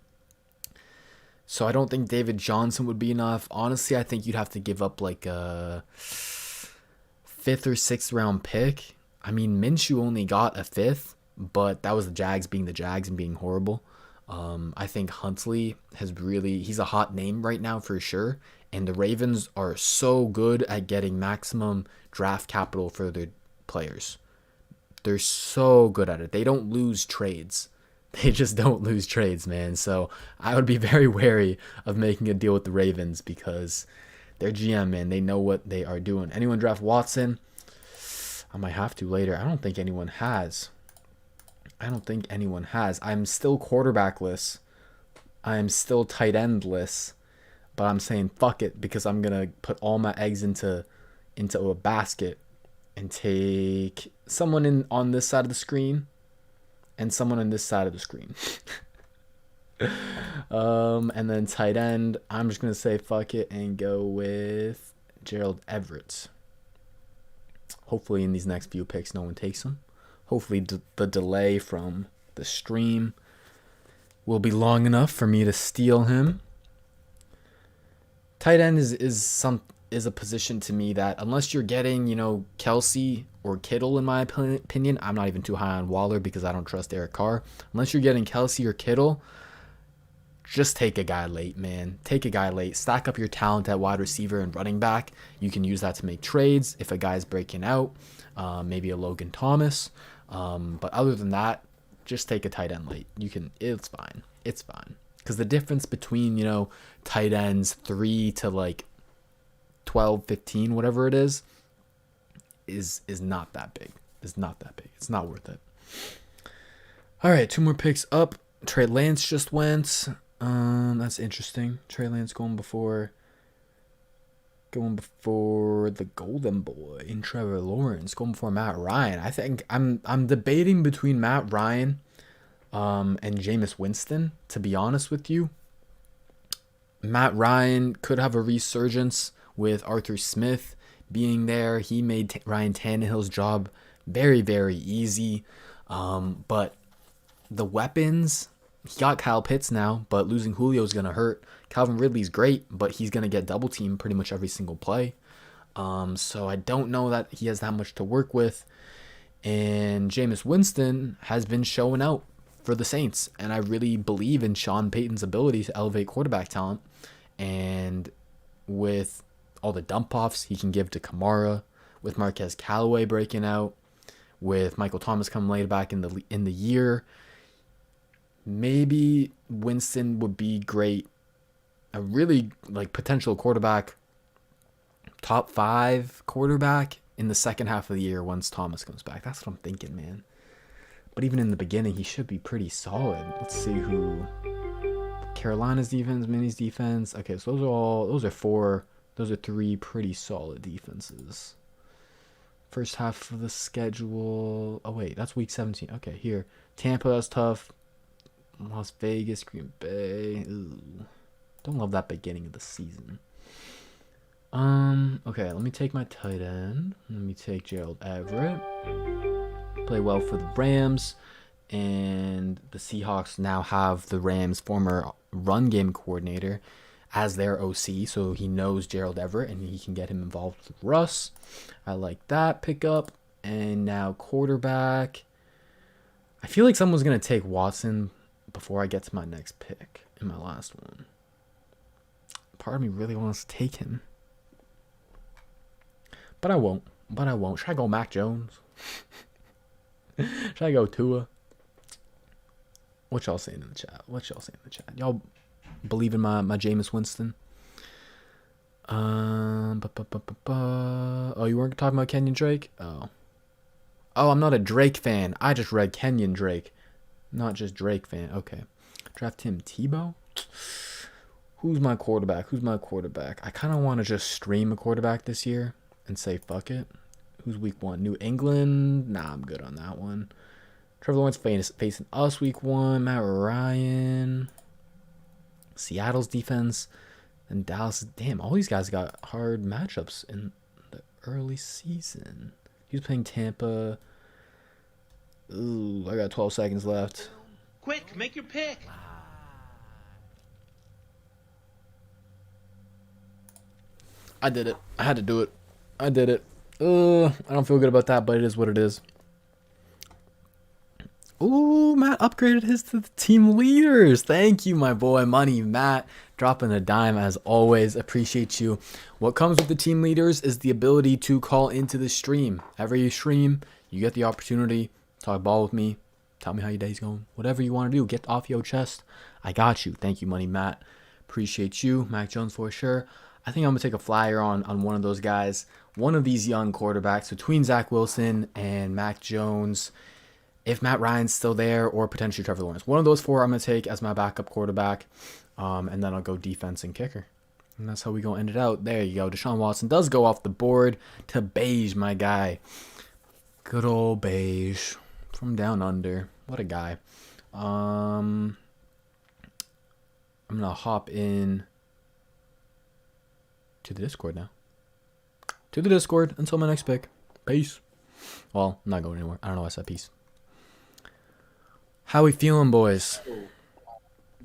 So I don't think David Johnson would be enough. Honestly, I think you'd have to give up like a 5th or 6th round pick. I mean, Minshew only got a 5th, but that was the Jags being the Jags and being horrible. I think Huntley he's a hot name right now for sure. And the Ravens are so good at getting maximum draft capital for their players. They're so good at it. They don't lose trades. They just don't lose trades, man. So I would be very wary of making a deal with the Ravens because their GM, man, they know what they are doing. Anyone draft Watson? I might have to later. I don't think anyone has. I'm still quarterbackless. I'm still tight endless. But I'm saying fuck it because I'm going to put all my eggs into a basket and take someone on this side of the screen and someone on this side of the screen. And then tight end, I'm just going to say fuck it and go with Gerald Everett. Hopefully in these next few picks, no one takes him. Hopefully the delay from the stream will be long enough for me to steal him. Tight end is a position to me that unless you're getting, Kelsey or Kittle, in my opinion, I'm not even too high on Waller because I don't trust Derek Carr. Unless you're getting Kelsey or Kittle, just take a guy late, man. Take a guy late. Stack up your talent at wide receiver and running back. You can use that to make trades if a guy's breaking out, maybe a Logan Thomas. But other than that, just take a tight end late. It's fine. Because the difference between, tight ends 3 to like 12, 15, whatever it is not that big. It's not that big. It's not worth it. All right, 2 more picks up. Trey Lance just went. That's interesting. Trey Lance going before the Golden Boy in Trevor Lawrence, going before Matt Ryan. I think I'm debating between Matt Ryan and Jameis Winston, to be honest with you. Matt Ryan could have a resurgence with Arthur Smith being there. He made Ryan Tannehill's job very, very easy. But the weapons, he got Kyle Pitts now, but losing Julio is going to hurt. Calvin Ridley's great, but he's going to get double teamed pretty much every single play. So I don't know that he has that much to work with. And Jameis Winston has been showing out for the Saints, and I really believe in Sean Payton's ability to elevate quarterback talent. And with all the dump offs he can give to Kamara, with Marquez Callaway breaking out, with Michael Thomas coming later back in the year, maybe Winston would be great. A really potential quarterback, top 5 quarterback in the second half of the year once Thomas comes back. That's what I'm thinking, man. But even in the beginning, he should be pretty solid. Let's see who. Carolina's defense, Minnie's defense. Okay, so those are 3 pretty solid defenses. First half of the schedule. Oh wait, that's week 17. Okay, here. Tampa, that's tough. Las Vegas, Green Bay. Ooh. Don't love that beginning of the season. Okay, let me take my tight end. Let me take Gerald Everett. Play well for the Rams. And the Seahawks now have the Rams' former run game coordinator as their OC, so he knows Gerald Everett and he can get him involved with Russ. I like that pickup. And now quarterback. I feel like someone's going to take Watson before I get to my next pick in my last one. Part of me really wants to take him. But I won't. Should I go Mac Jones? Should I go Tua? What y'all saying in the chat? Y'all believe in my Jameis Winston? Oh, you weren't talking about Kenyon Drake? Oh, I'm not a Drake fan. I just read Kenyon Drake. Not just Drake fan. Okay. Draft Tim Tebow? Who's my quarterback? I kind of want to just stream a quarterback this year and say fuck it. Who's week 1? New England? Nah, I'm good on that one. Trevor Lawrence facing us week 1. Matt Ryan. Seattle's defense. And Dallas. Damn, all these guys got hard matchups in the early season. He's playing Tampa. Ooh, I got 12 seconds left. Quick, make your pick. I did it. I had to do it. I did it. I don't feel good about that, but it is what it is. Ooh, Matt upgraded his to the team leaders. Thank you, my boy, Money Matt. Dropping a dime as always. Appreciate you. What comes with the team leaders is the ability to call into the stream. Every stream, you get the opportunity. Talk ball with me. Tell me how your day's going. Whatever you want to do, get off your chest. I got you. Thank you, Money Matt. Appreciate you. Mac Jones for sure. I think I'm going to take a flyer on one of those guys. One of these young quarterbacks between Zach Wilson and Mac Jones. If Matt Ryan's still there, or potentially Trevor Lawrence. One of those 4 I'm going to take as my backup quarterback. And then I'll go defense and kicker. And that's how we going to end it out. There you go. Deshaun Watson does go off the board to Beige, my guy. Good old Beige. From down under. What a guy. I'm going to hop in to the Discord now. To the Discord until my next pick. Peace. Well, I'm not going anywhere. I don't know why I said peace. How we feeling, boys?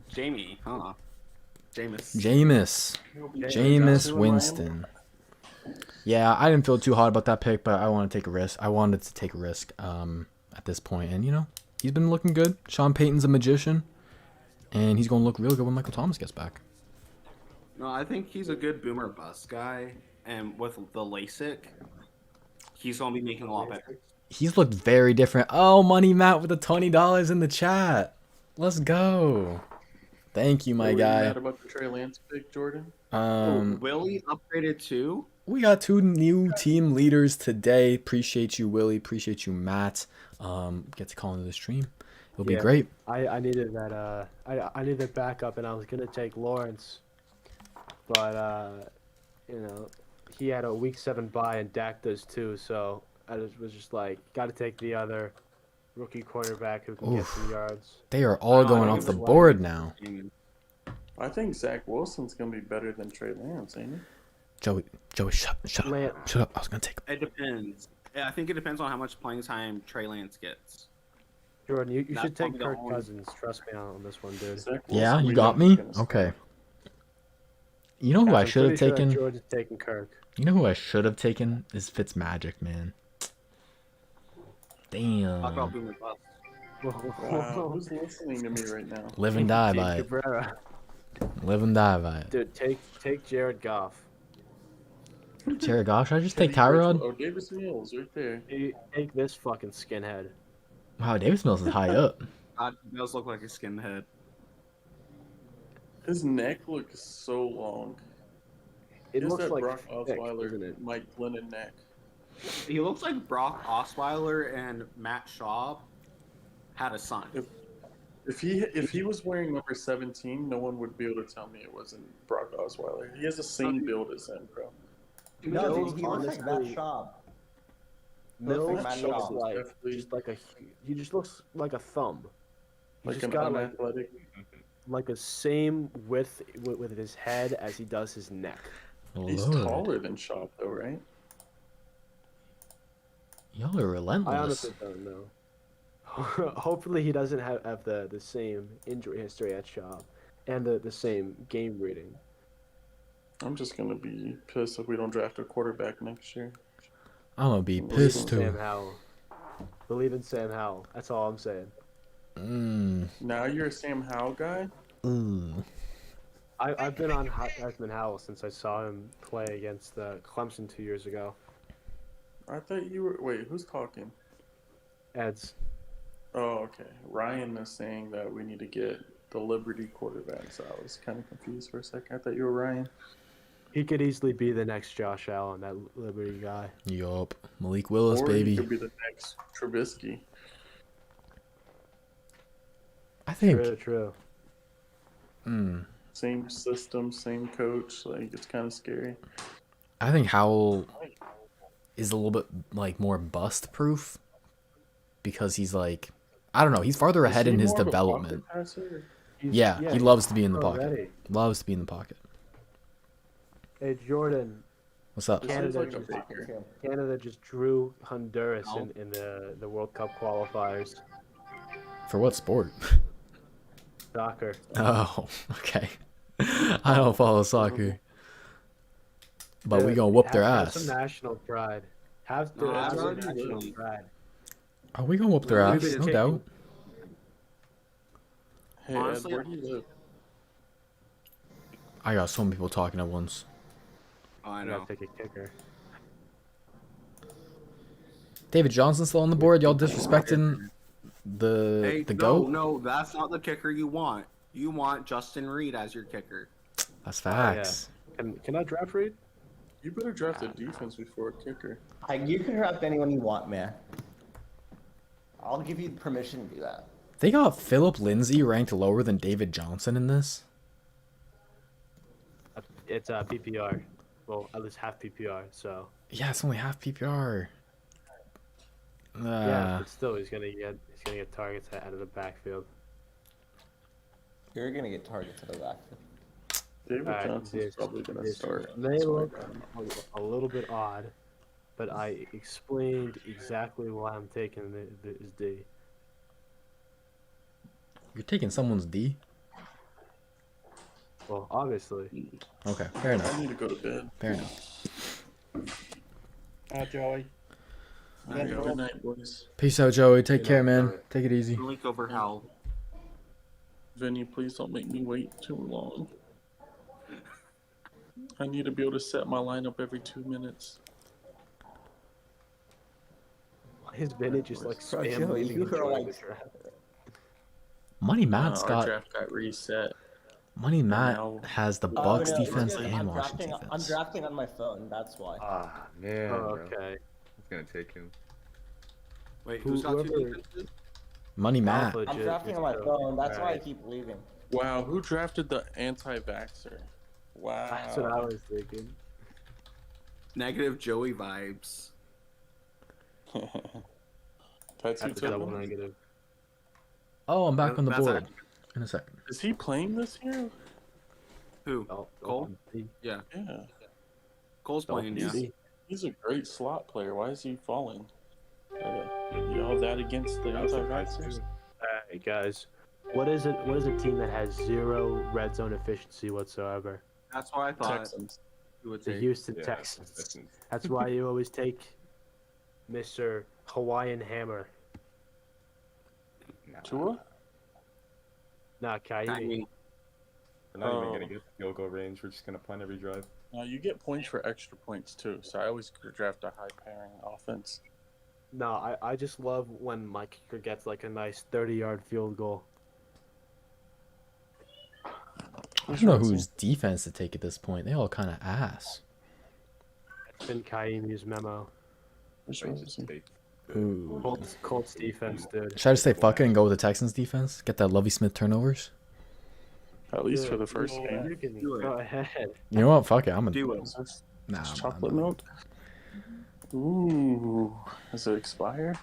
Jamie, huh? Jameis Winston. Yeah, I didn't feel too hot about that pick, but I want to take a risk. I wanted to take a risk at this point. And, he's been looking good. Sean Payton's a magician. And he's going to look real good when Michael Thomas gets back. No, I think he's a good boomer bust guy. And with the LASIK, he's going to be making a lot better. He's looked very different. Oh, Money Matt with the $20 in the chat. Let's go. Thank you, my guy. Mad about the Trey Lance pick, Jordan? Willie upgraded too. We got 2 new team leaders today. Appreciate you, Willie. Appreciate you, Matt. Get to call into the stream. It'll be great. I needed that. I needed backup, and I was gonna take Lawrence, but he had a week 7 bye, and Dak does too. So I was just like, got to take the other rookie quarterback who can get some yards. They are all going off the board now. I think Zach Wilson's gonna be better than Trey Lance, ain't he? Joey, shut Lance. up. Shut up. I was gonna take. It depends. Yeah, I think it depends on how much playing time Trey Lance gets. Jordan, you That's should take probably the Kirk only- Cousins. Trust me on this one, dude. Zach Yeah, Wilson, you we got know me. he's gonna start. Okay. You know who Guys, I I'm should have pretty sure that taken? George is taking Kirk. You know who I should have taken is Fitzmagic, man. Talk about Damn. boomer bust. Wow, who's listening to me right now? Live and die Steve by it. Cabrera. Live and die by it. Dude, take Jared Goff. Jared Goff, should I just take Teddy Tyrod? Bridgewater- Oh, Davis Mills right there. Take this fucking skinhead. Wow, Davis Mills is high up. God, he does look like a skinhead. His neck looks so long. It He has looks that like Brock thick, Osweiler, doesn't it? Mike Glennon neck. He looks like Brock Osweiler and Matt Schaub had a son. If he was wearing number 17, no one would be able to tell me it wasn't Brock Osweiler. He has the same build as him, bro. No, Mills, dude, he looks like Matt honestly- Schaub. Mills Matt looks Schaub. like Definitely- just like he just looks like a thumb. He Like just an got unathletic. like the same width with his head as he does his neck. He's Lord. taller than Schaub, though, right? Y'all are I relentless. honestly don't know. Hopefully he doesn't have the same injury history at Schaub and the same game reading. I'm just gonna be pissed if we don't draft a quarterback next year. I'm gonna be Believe pissed in Sam too. Howell. Believe in Sam Howell. That's all I'm saying. Now you're a Sam Howell guy. I've been on Heisman Howell since I saw him play against Clemson 2 years ago. I thought you were. Wait, who's talking? Eds. Oh, okay. Ryan is saying that we need to get the Liberty quarterback, so I was kind of confused for a second. I thought you were Ryan. He could easily be the next Josh Allen, that Liberty guy. Yup. Malik Willis, Or he baby. could be the next Trubisky. I think. True. Same system, same coach. Like, it's kind of scary. I think Howell is a little bit like more bust proof because he's like, I don't know, he's farther ahead Is in he his more of a development. pocket passer? Yeah, he loves to be in the pocket. already. Loves to be in the pocket. Hey, Jordan. What's up? This seems Canada like a just, Baker. Canada just drew Honduras No. in the World Cup qualifiers. For what sport? Soccer. Oh, okay. I don't follow soccer. But we Dude, gonna whoop their have ass. some national pride. Have No, some absolutely. national pride. Oh, we gonna whoop their Well, ass, maybe no it's doubt. Hey, Honestly, Ed, where do you live? I got so many people talking at once. Oh, I I know. gotta take a kicker. David Johnson still on the board. Y'all disrespecting Hey, the no, goat. no, that's not the kicker you want. You want Justin Reed as your kicker. That's facts. Can I draft read? You better draft a defense before a kicker. You can draft anyone you want, man. I'll give you permission to do that. They got Philip Lindsay ranked lower than David Johnson in this. It's PPR. Well, at least half PPR. So Yeah, it's only half PPR. yeah, but still, he's gonna get targets out of the backfield. You're gonna get targets out of that. David Alright, Johnson's probably gonna this start. may so I look got him. a little bit odd, but I explained exactly why I'm taking his D. You're taking someone's D. Well, obviously. Okay, fair I enough. need to go to bed. Fair enough. Joey. All right, good night, boys. Peace out, Joey. Take care, man. Take it easy. Link over Howell. Vinny, please don't make me wait too long. I need to be able to set my lineup every 2 minutes. His vintage is like Bro, spam Joey, leaving you the are draft. like- Money Matt's Our got draft got reset. Money Matt now- has the Oh, Bucks no, defense I'm and drafting- Washington I'm defense. drafting on my phone, that's why. Ah, man. Oh, bro. okay. It's gonna take him. Wait, who's got two Whoever- defenses? Money Matt. Alpha I'm Jet drafting is on my dope. phone, that's why I Alright. keep leaving. Wow, who drafted the anti-vaxxer? Wow. That's what I was thinking. Negative Joey vibes. That's who That's took double him? negative. Oh, I'm back on the That's board in a second. Is he playing this year? Who? Cole? Yeah. Yeah. Cole's playing, yeah. He's a great slot player. Why is he falling? You all that against the anti-vaxxers? Hey guys, what is it? What is a team that has 0 red zone efficiency whatsoever? That's what I thought Texans. you would The say. Houston Yeah, Texans. Texans. That's why you always take Mr. Hawaiian Hammer. Nah, Tua? Not Kaimi. Kaimi. we're not even Oh. gonna get the field goal range. We're just gonna punt every drive. No, you get points for extra points too. So I always draft a high-pairing offense. No, I just love when my kicker gets like a nice 30-yard field goal. I don't know whose defense to take at this point. They all kind of ass. It's been Kaimi's memo. Texans take Ooh. Colts defense, dude. Should I just say fuck it and go with the Texans defense? Get that Lovie Smith turnovers? At least Dude, for the first game. You can Do it. go ahead. You know what? Fuck it. I'm gonna Do it. Is this Nah, chocolate nah. milk? Ooh. Is it expired?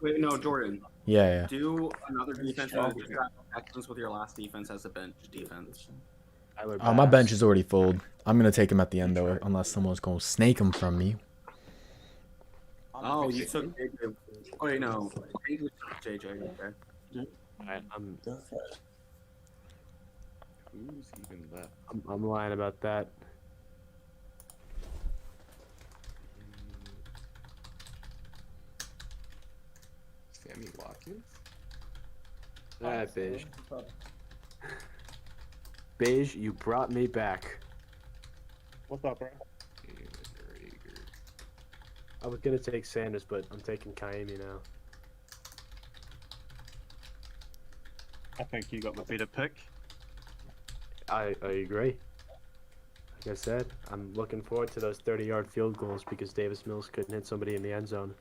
Wait, no, Jordan. Yeah. Do another defense Texans with your last defense as a bench defense. Tyler Oh, my Bass. bench is already full. I'm gonna take him at the end though, unless someone's gonna snake him from me. Oh, you took JJ. Oh, wait, no. JJ took JJ. Okay. Alright, Who's even left? I'm lying about that. Sammy Watkins? Alright, Beige. Beige, you brought me back. What's up, bro? Jalen Rager. I was gonna take Sanders, but I'm taking Kaimi now. I think you got the better pick. I agree. Like I said, I'm looking forward to those 30-yard field goals because Davis Mills couldn't hit somebody in the end zone.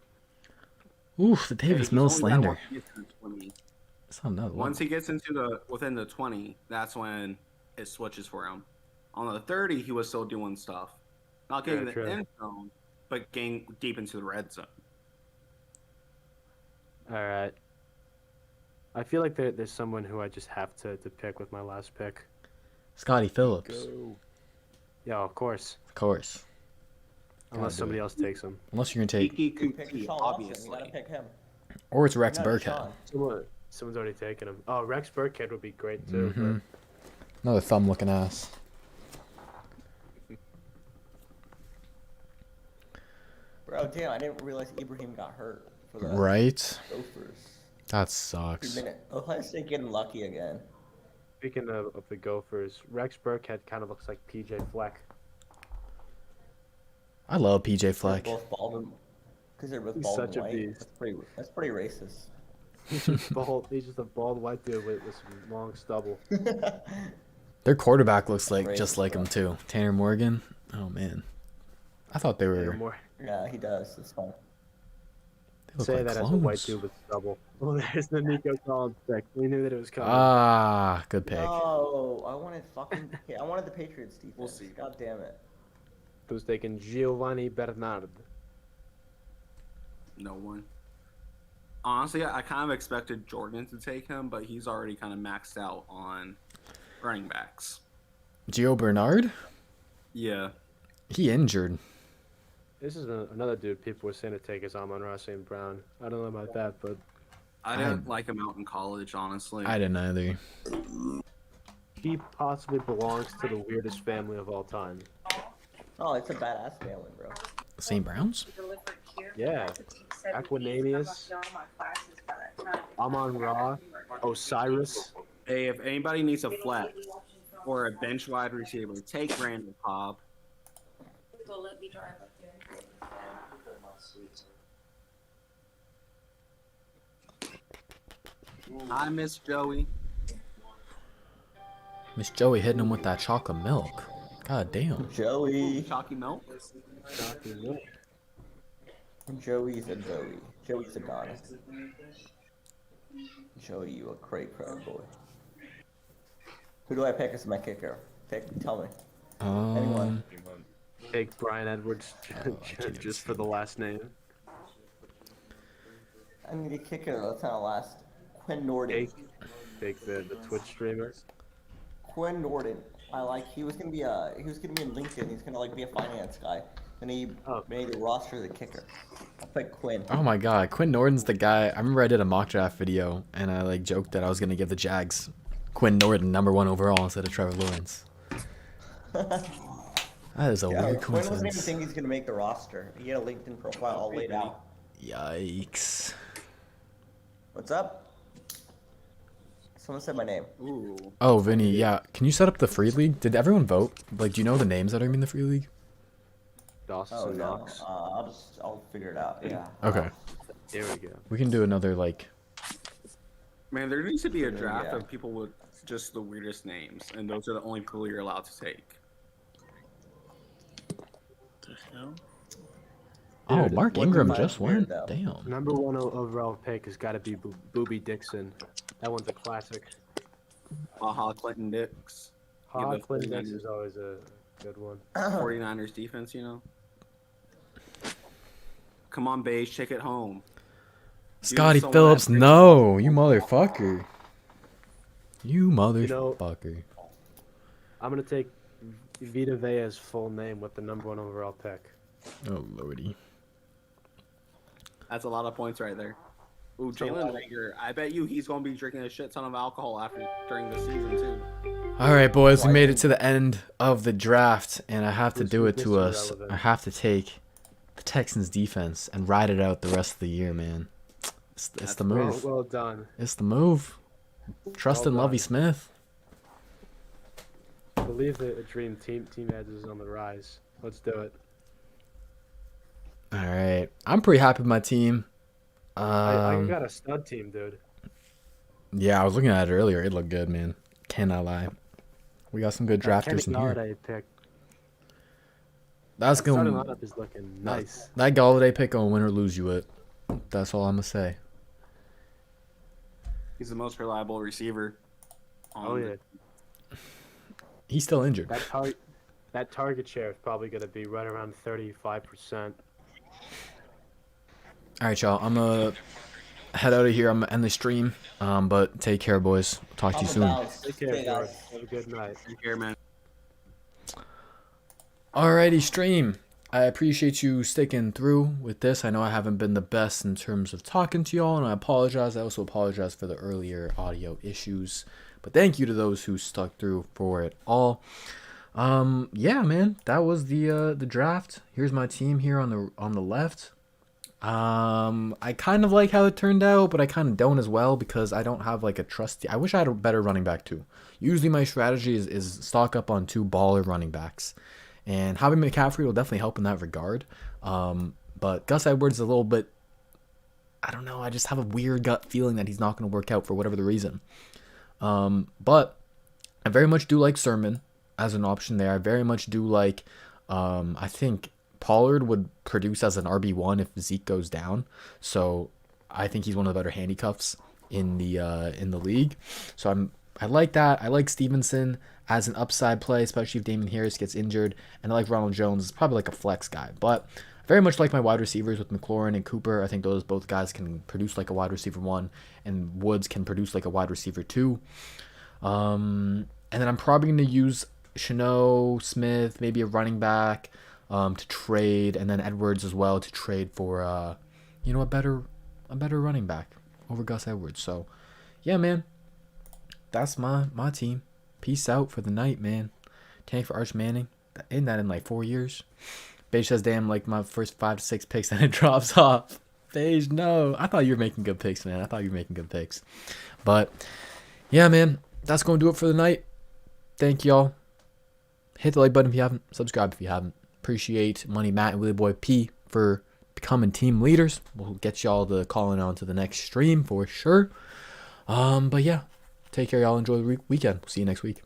Oof, the Davis Mills slander. Once That's another one. he gets into within the 20, that's when it switches for him. On the 30, he was still doing stuff, not getting Yeah, the true. end zone, but getting deep into the red zone. Alright. I feel like there's someone who I just have to pick with my last pick. Scotty Phillips. Go. Yeah, of course. Of course. Unless do somebody it. else takes him. Unless you're gonna take, Kiki You pick Kuti, Deshaun Watson. You gotta obviously. pick him. or it's Rex No, Burkhead. Deshaun. Someone's already taken him. Oh, Rex Burkhead would be great too. Mhm. Another thumb-looking ass. Bro, damn, I didn't realize Ibrahim got hurt for the Right? Gophers. That sucks. 2 minute. Ohio State getting lucky again. Speaking of the Gophers, Rex Burkhead kind of looks like PJ Fleck. I love PJ They're Fleck. both bald. Because they're both He's bald such a and white. beast. That's pretty racist. He's just bald. He's just a bald white dude with some long stubble. Their quarterback looks like Racist, just like bro. him too. Tanner Morgan. Oh man. I thought they were. More Yeah, he does. It's fine. They look say like that as a white clones. dude with stubble. Well, there's the Nico Collins pick. We knew that it was coming. Ah, good pick. No, I wanted I wanted the Patriots defense. We'll see. God damn it. Who's taking Giovanni Bernard? No one. Honestly, I kind of expected Jordan to take him, but he's already kind of maxed out on running backs. Gio Bernard. Yeah. He injured. This is another dude people were saying to take is Amon-Ra St. Brown. I don't know about that, but I didn't like him out in college, honestly. I didn't either. he possibly belongs to the weirdest family of all time. Oh, it's a badass family, bro. St. Browns. Yeah. Aquananius, Amon-Ra, Osiris. Hey, if anybody needs a flex or a bench wide receiver, take Randall Cobb. I miss Joey. Miss Joey hitting him with that chocolate milk. God damn. Joey. Chalky Milk. Joey's a Joey. Joey's a god. Joey, you a great boy. Who do I pick as my kicker? Tell me. Anyone. Take Brian Edwards can't just for the last name. I need a kicker. That's not last. Quinn Norden. Take the Twitch streamer. Quinn Norden. He was gonna be in LinkedIn. He's gonna like be a finance guy, and he Oh. made the roster the kicker. I picked Quinn. Oh my god, Quinn Norton's the guy. I remember I did a mock draft video and I like joked that I was gonna give the Jags Quinn Norton #1 overall instead of Trevor Lawrence. That is a Yeah, weird Quinn wasn't even coincidence. thinking he's gonna make the roster. He had a LinkedIn profile all laid out. Yikes. What's up? Someone said my name. Ooh. Oh, Vinny, yeah. Can you set up the free league? Did everyone vote? Like, do you know the names that are in the free league? Dawson Oh no. Knox. I'll figure it out. Yeah. Okay. There we go. We can do another, like... Man, there needs to be a draft Yeah. of people with just the weirdest names, and those are the only people you're allowed to take. The hell? Oh, Dude, Mark what Ingram if I just weird, went? though? Damn. #1 overall pick has got to be Booby Dixon. That one's a classic. Aha, Clinton Dix. Ha, the Clinton Dix 49ers. is always a good one. 49ers defense, you know? Come on, Beige, take it home. Scotty someone Phillips, that brings no! You motherfucker. You You know- motherfucker. I'm gonna take Vita Vea's full name with the #1 overall pick. Oh, lordy. That's a lot of points right there. Ooh, Jalen Rager. I bet you he's going to be drinking a shit ton of alcohol during the season, too. All right, boys, we made it to the end of the draft, and I have to Who's do it to Mr. us. Relevant? I have to take the Texans defense and ride it out the rest of the year, man. It's That's the Well, move. well done. It's the move. Trust Well in Lovey done. Smith. I believe that a dream team Eds is on the rise. Let's do it. All right, I'm pretty happy with my team. I got a stud team, dude. Yeah, I was looking at it earlier. It looked good, man. Cannot lie. We got some good drafters in Kenny here. Galladay pick. That's Starting going. lineup is looking nice. That Galladay pick gonna win or lose you it. That's all I'm gonna say. He's the most reliable receiver. Oh yeah, He's still injured. that target share is probably gonna be right around 35%. All right, y'all. I'm gonna head out of here. I'm gonna end the stream. But take care, boys. Talk to you soon. Take care, guys. Have a good night. Take care, man. Alrighty, stream. I appreciate you sticking through with this. I know I haven't been the best in terms of talking to y'all, and I apologize. I also apologize for the earlier audio issues. But thank you to those who stuck through for it all. Yeah, man, that was the draft. Here's my team here on the left. I kind of like how it turned out, but I kind of don't as well because I don't have like a trusty. I wish I had a better running back too. Usually my strategy is stock up on 2 baller running backs. And having McCaffrey will definitely help in that regard. But Gus Edwards is a little bit, I don't know, I just have a weird gut feeling that he's not going to work out for whatever the reason. But I very much do like Sermon as an option there. I very much do like, I think Pollard would produce as an RB1 if Zeke goes down. So I think he's one of the better handcuffs in the league. So I like that. I like Stevenson as an upside play, especially if Damon Harris gets injured. And I like Ronald Jones as probably like a flex guy. But I very much like my wide receivers with McLaurin and Cooper. I think those both guys can produce like a wide receiver 1, and Woods can produce like a wide receiver 2. And then I'm probably going to use Shenault, Smith, maybe a running back to trade, and then Edwards as well to trade for a better running back over Gus Edwards. So yeah, man, that's my team. Peace out for the night, man. Tank for Arch Manning. Ain't that in like 4 years? Beige says, damn, like my first 5 to 6 picks and it drops off. Beige, no. I thought you were making good picks, man. I thought you were making good picks. But yeah, man, that's going to do it for the night. Thank y'all. Hit the like button if you haven't. Subscribe if you haven't. Appreciate Money Matt and Willie Boy P for becoming team leaders. We'll get y'all to calling on to the next stream for sure. But yeah, take care, y'all. Enjoy the weekend. See you next week.